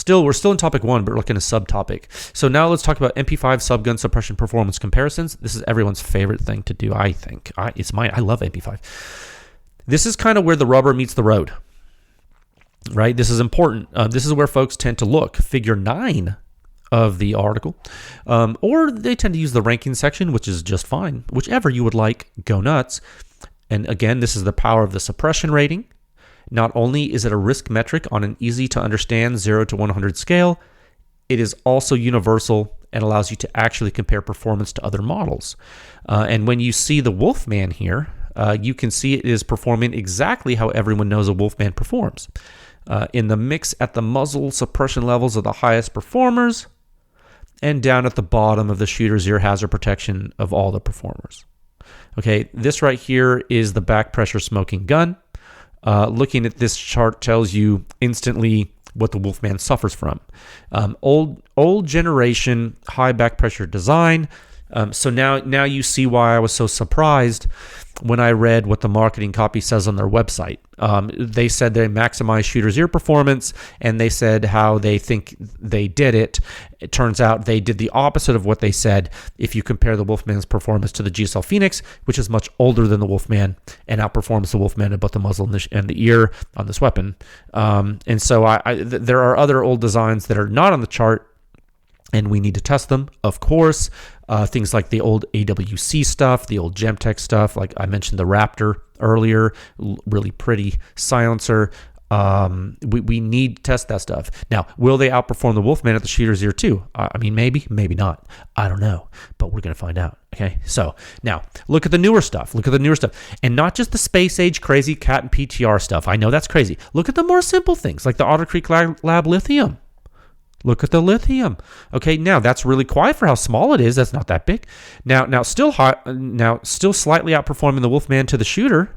we're still in topic 1, but we're looking at a subtopic. So now let's talk about MP5 subgun suppression performance comparisons. This is everyone's favorite thing to do, I think. I love MP5. This is kind of where the rubber meets the road, right? This is important. This is where folks tend to look. Figure 9 of the article, or they tend to use the ranking section, which is just fine. Whichever you would like, go nuts. And again, this is the power of the suppression rating. Not only is it a risk metric on an easy to understand 0 to 100 scale, it is also universal and allows you to actually compare performance to other models. And when you see the Wolfman here, you can see it is performing exactly how everyone knows a Wolfman performs. In the mix at the muzzle, suppression levels of the highest performers, and down at the bottom of the shooter's ear hazard protection of all the performers. Okay, this right here is the back pressure smoking gun. Looking at this chart tells you instantly what the Wolfman suffers from. Old generation high back pressure design. So now you see why I was so surprised when I read what the marketing copy says on their website. They said they maximize shooter's ear performance, and they said how they think they did it. It turns out they did the opposite of what they said if you compare the Wolfman's performance to the GSL Phoenix, which is much older than the Wolfman and outperforms the Wolfman in both the muzzle and the ear on this weapon. And so there are other old designs that are not on the chart, and we need to test them, of course. Things like the old AWC stuff, the old Gemtech stuff, like I mentioned the Raptor earlier, really pretty silencer. We need to test that stuff. Now, will they outperform the Wolfman at the shooter's ear too? Maybe not. I don't know, but we're going to find out. Okay, so now look at the newer stuff. And not just the space age crazy cat and PTR stuff. I know that's crazy. Look at the more simple things like the Otter Creek Lab lithium. Look at the lithium. Okay, now that's really quiet for how small it is. That's not that big. Now still slightly outperforming the Wolfman to the shooter.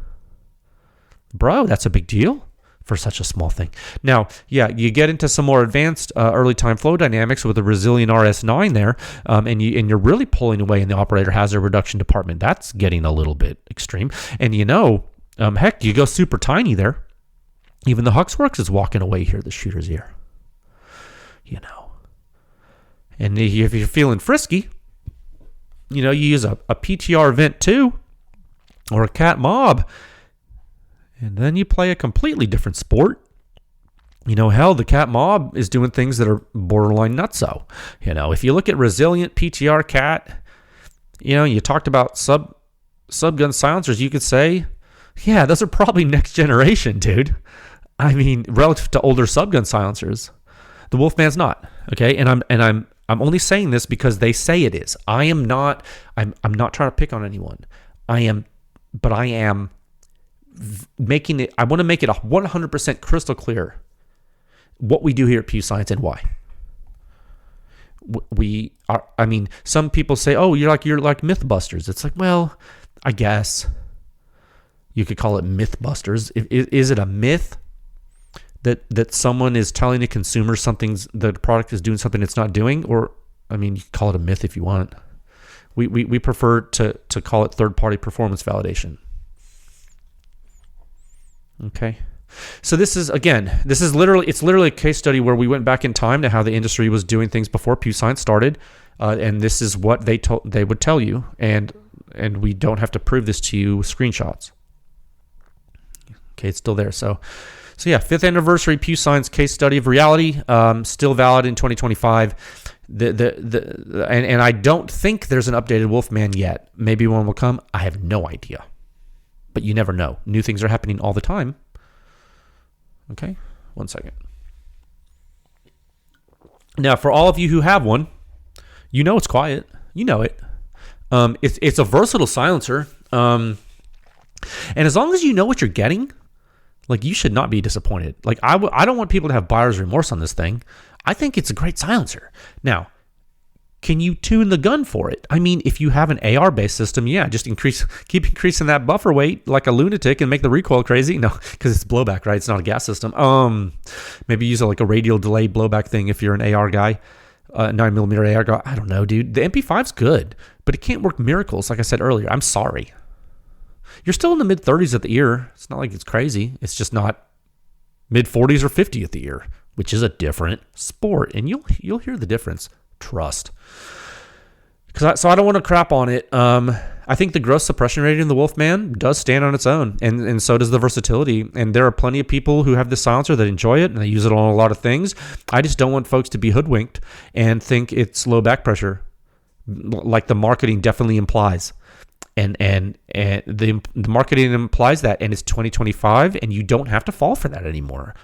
Bro, that's a big deal for such a small thing. Now, yeah, you get into some more advanced early time flow dynamics with the Resilient RS9 there, and you're really pulling away in the operator hazard reduction department. That's getting a little bit extreme. And heck, you go super tiny there. Even the Huxworks is walking away here, the shooter's ear. And if you're feeling frisky, you use a PTR Vent 2 or a Cat Mob, and then you play a completely different sport. Hell, the Cat Mob is doing things that are borderline nutso. If you look at Resilient PTR Cat, you talked about subgun silencers, you could say, yeah, those are probably next generation, dude. Relative to older subgun silencers. The Wolfman's not, okay? And I'm only saying this because they say it is. I'm not trying to pick on anyone. I am making it, I want to make it 100% crystal clear. what we do here at PEW Science and why. We are, I mean, some people say, oh, you're like Mythbusters. It's like, well, I guess you could call it Mythbusters. Is it a myth that someone is telling a consumer the product is doing something it's not doing? Or, I mean, you can call it a myth if you want. We prefer to call it third-party performance validation. Okay. So this is literally a case study where we went back in time to how the industry was doing things before PEW Science started, and this is what they would tell you, and we don't have to prove this to you with screenshots. Okay, it's still there. So yeah, 5th anniversary PEW Science case study of reality, still valid in 2025. And I don't think there's an updated Wolfman yet. Maybe one will come. I have no idea, but you never know. New things are happening all the time. Okay, 1 second. Now, for all of you who have one, you know it's quiet. You know it. It's a versatile silencer. And as long as you know what you're getting, like, you should not be disappointed. Like, I don't want people to have buyer's remorse on this thing. I think it's a great silencer. Now, can you tune the gun for it? I mean, if you have an AR-based system, yeah, just keep increasing that buffer weight like a lunatic and make the recoil crazy. No, because it's blowback, right? It's not a gas system. Maybe use like a radial delay blowback thing if you're an AR guy, 9mm AR guy. I don't know, dude. The MP5's good, but it can't work miracles, like I said earlier. I'm sorry. You're still in the mid-30s at the ear. It's not like it's crazy. It's just not mid-40s or 50 at the ear, which is a different sport, and you'll hear the difference. Trust. So I don't want to crap on it. I think the gross suppression rating in the Wolfman does stand on its own, and so does the versatility. And there are plenty of people who have this silencer that enjoy it, and they use it on a lot of things. I just don't want folks to be hoodwinked and think it's low back pressure, like the marketing definitely implies. And the marketing implies that, and it's 2025, and you don't have to fall for that anymore.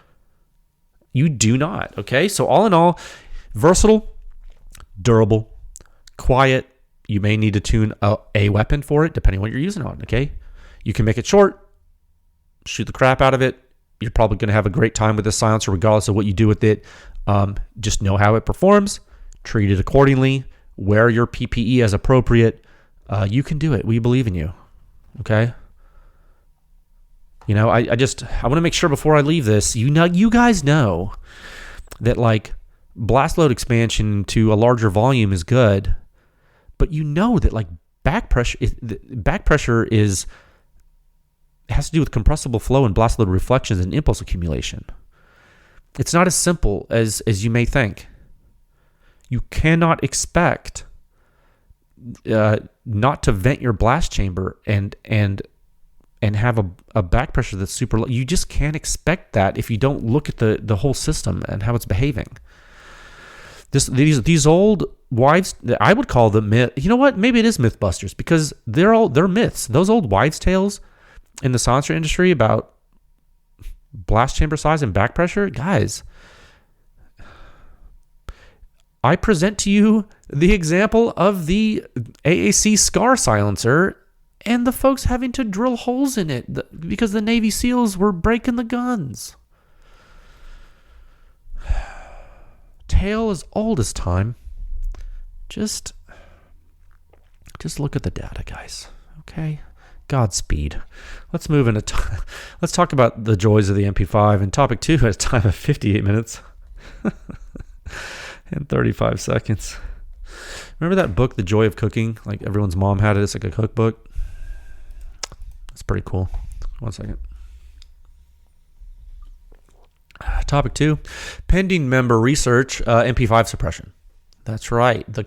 You do not. Okay, so all in all, versatile, durable, quiet. You may need to tune a weapon for it, depending on what you're using it on, okay? You can make it short, shoot the crap out of it. You're probably going to have a great time with this silencer, regardless of what you do with it. Just know how it performs, treat it accordingly, wear your PPE as appropriate. You can do it. We believe in you, okay? You know, I want to make sure before I leave this, you guys know that, like, blast load expansion to a larger volume is good, but you know that, like, back pressure has to do with compressible flow and blast load reflections and impulse accumulation. It's not as simple as you may think. You cannot expect not to vent your blast chamber and have a back pressure that's super low. You just can't expect that if you don't look at the whole system and how it's behaving. These old wives, I would call them myth. You know what? Maybe it is Mythbusters, because they're myths. Those old wives' tales in the silencer industry about blast chamber size and back pressure, guys. I present to you the example of the AAC SCAR silencer and the folks having to drill holes in it because the Navy SEALs were breaking the guns. Tale as old as time. Just look at the data, guys. Okay? Godspeed. Let's move into let's talk about the joys of the MP5 and topic 2 at a time of 58 minutes and 35 seconds. Remember that book, The Joy of Cooking? Like, everyone's mom had it. It's like a cookbook. It's pretty cool. 1 second. Topic 2, pending member research, MP5 suppression. That's right. The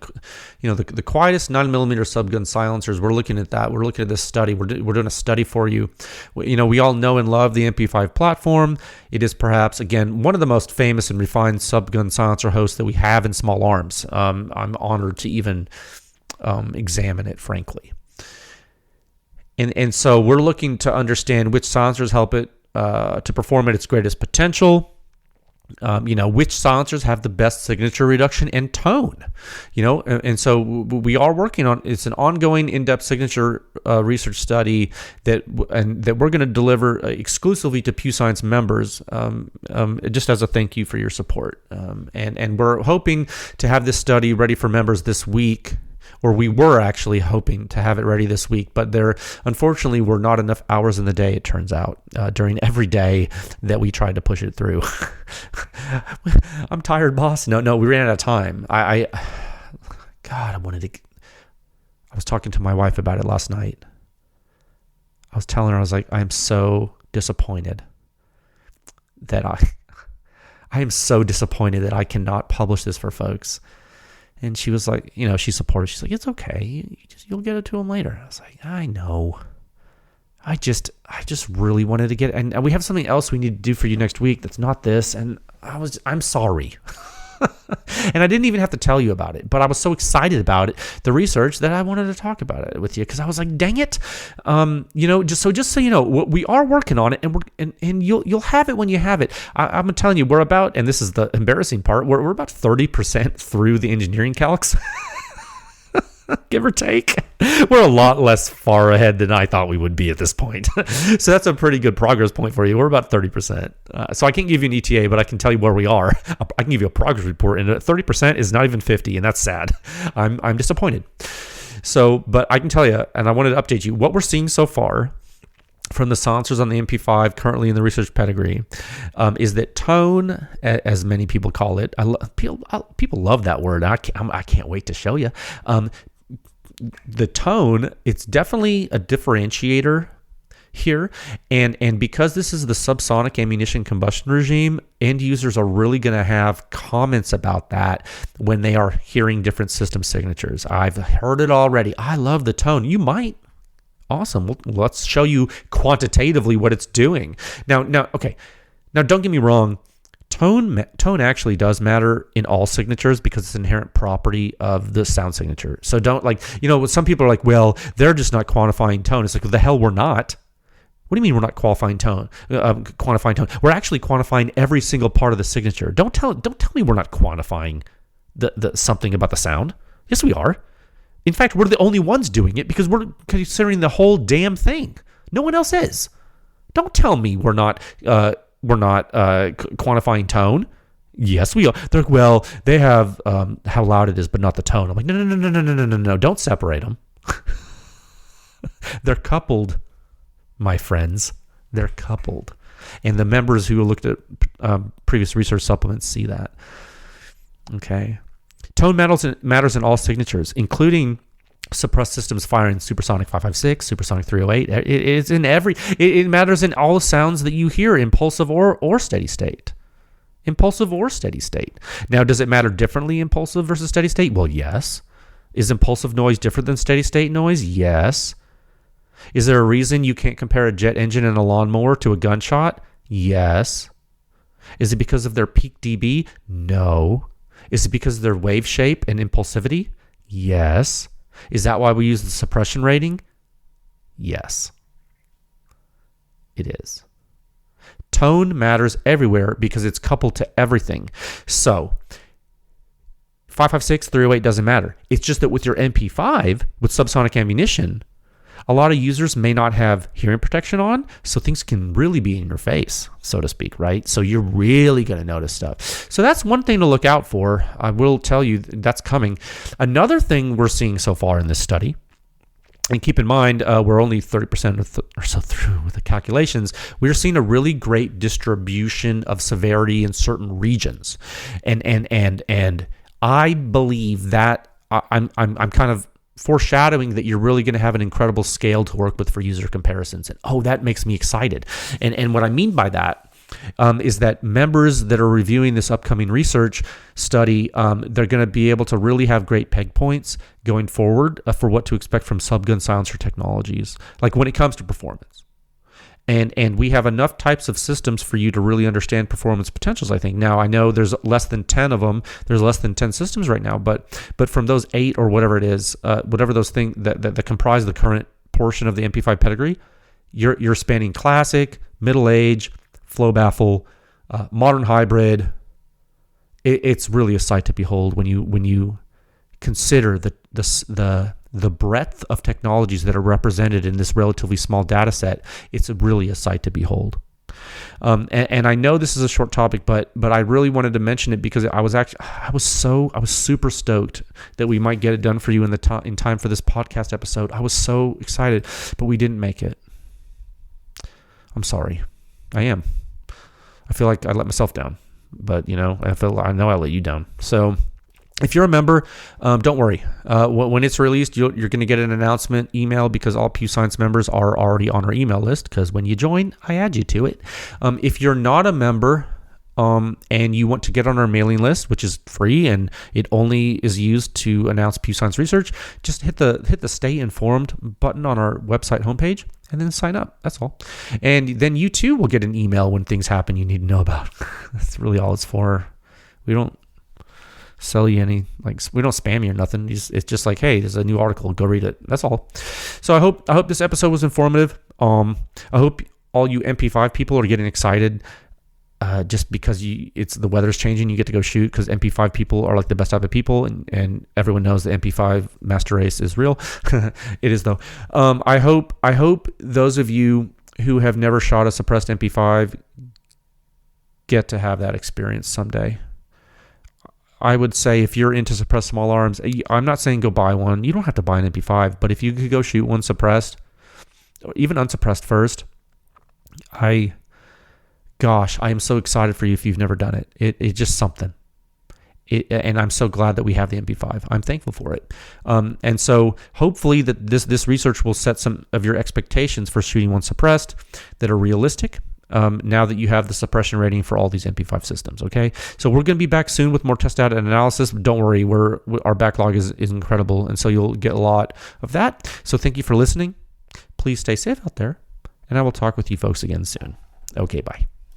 Quietest 9mm subgun silencers. We're looking at that. We're looking at this study. We're doing a study for you. We all know and love the MP5 platform. It is perhaps, again, one of the most famous and refined subgun silencer hosts that we have in small arms. I'm honored to even examine it, frankly. And so we're looking to understand which silencers help it to perform at its greatest potential. which silencers have the best signature reduction and tone, and so we are working on, it's an ongoing in-depth signature research study that we're going to deliver exclusively to PEW Science members, just as a thank you for your support. And we're hoping to have this study ready for members this week, or we were actually hoping to have it ready this week, but there unfortunately were not enough hours in the day, it turns out, during every day that we tried to push it through. I'm tired, boss. No, we ran out of time. I was talking to my wife about it last night. I was telling her, I was like, I am so disappointed that I am so disappointed that I cannot publish this for folks. And she was like, she's supportive. She's like, it's okay. You'll get it to them later. I was like, I know. I just really wanted to get it. And we have something else we need to do for you next week that's not this. And I'm sorry. And I didn't even have to tell you about it, but I was so excited about it, the research, that I wanted to talk about it with you, because I was like, dang it. Just so you know, we are working on it, and you'll have it when you have it. I'm telling you, we're about, and this is the embarrassing part, we're about 30% through the engineering calcs. Give or take. We're a lot less far ahead than I thought we would be at this point. So that's a pretty good progress point for you. We're about 30%. So I can't give you an ETA, but I can tell you where we are. I can give you a progress report, and 30% is not even 50, and that's sad. I'm disappointed. So, but I can tell you, and I wanted to update you, what we're seeing so far from the silencers on the MP5 currently in the research pedigree, is that tone, as many people call it, people love that word. I can't wait to show you. The tone, it's definitely a differentiator here, and because this is the subsonic ammunition combustion regime, end users are really going to have comments about that when they are hearing different system signatures. I've heard it already. I love the tone. You might. Awesome. Well, let's show you quantitatively what it's doing. Now, okay. Now, don't get me wrong. Tone actually does matter in all signatures because it's an inherent property of the sound signature. So don't, some people are like, well, they're just not quantifying tone. It's like, well, the hell we're not. What do you mean we're not quantifying tone? We're actually quantifying every single part of the signature. Don't tell me we're not quantifying the something about the sound. Yes, we are. In fact, we're the only ones doing it because we're considering the whole damn thing. No one else is. Don't tell me we're not quantifying tone. Yes, we are. They're like, well, they have how loud it is, but not the tone. I'm like, no. Don't separate them. They're coupled, my friends. They're coupled. And the members who looked at previous research supplements see that. Okay. Tone matters in all signatures, including suppressed systems firing supersonic 556, supersonic 308. It's in it matters in all the sounds that you hear, impulsive or steady state. Impulsive or steady state. Now, does it matter differently, impulsive versus steady state? Well, yes. Is impulsive noise different than steady state noise? Yes. Is there a reason you can't compare a jet engine and a lawnmower to a gunshot? Yes. Is it because of their peak dB? No. Is it because of their wave shape and impulsivity? Yes. Is that why we use the suppression rating? Yes. It is. Tone matters everywhere because it's coupled to everything. So, 556, 308 doesn't matter. It's just that with your MP5, with subsonic ammunition, a lot of users may not have hearing protection on, so things can really be in your face, so to speak, right? So you're really going to notice stuff. So that's one thing to look out for. I will tell you that's coming. Another thing we're seeing so far in this study, and keep in mind, we're only 30% or so through with the calculations. We're seeing a really great distribution of severity in certain regions, and I believe that I'm kind of foreshadowing that you're really going to have an incredible scale to work with for user comparisons. And that makes me excited. And what I mean by that is that members that are reviewing this upcoming research study, they're going to be able to really have great peg points going forward for what to expect from subgun silencer technologies, like when it comes to performance. And we have enough types of systems for you to really understand performance potentials, I think. Now, I know there's less than 10 of them. There's less than 10 systems right now, but from those 8 or whatever it is, whatever those things that comprise the current portion of the MP5 pedigree, you're spanning classic, middle age, flow baffle, modern hybrid, it's really a sight to behold when you consider the breadth of technologies that are represented in this relatively small data set. It's really a sight to behold. And I know this is a short topic, but I really wanted to mention it because I was super stoked that we might get it done for you in time for this podcast episode. I was so excited, but we didn't make it. I'm sorry. I am. I feel like I let myself down, but I know I let you down. So if you're a member, don't worry. When it's released, you're going to get an announcement email because all PEW Science members are already on our email list because when you join, I add you to it. If you're not a member and you want to get on our mailing list, which is free and it only is used to announce PEW Science research, just hit the Stay Informed button on our website homepage and then sign up. That's all. And then you too will get an email when things happen you need to know about. That's really all it's for. We don't sell you any, we don't spam you or nothing. It's just like, hey, there's a new article, go read it. That's all. So I hope this episode was informative. I hope all you MP5 people are getting excited just because it's the weather's changing. You get to go shoot because MP5 people are like the best type of people, and everyone knows the MP5 master race is real. It is though. I hope those of you who have never shot a suppressed MP5 get to have that experience someday. I would say if you're into suppressed small arms, I'm not saying go buy one. You don't have to buy an MP5, but if you could go shoot one suppressed, or even unsuppressed first, I am so excited for you if you've never done it. It's just something. And I'm so glad that we have the MP5. I'm thankful for it. And so hopefully that this research will set some of your expectations for shooting one suppressed that are realistic. Now that you have the suppression rating for all these MP5 systems, okay? So we're going to be back soon with more test data and analysis. Don't worry, our backlog is incredible, and so you'll get a lot of that. So thank you for listening. Please stay safe out there, and I will talk with you folks again soon. Okay, bye.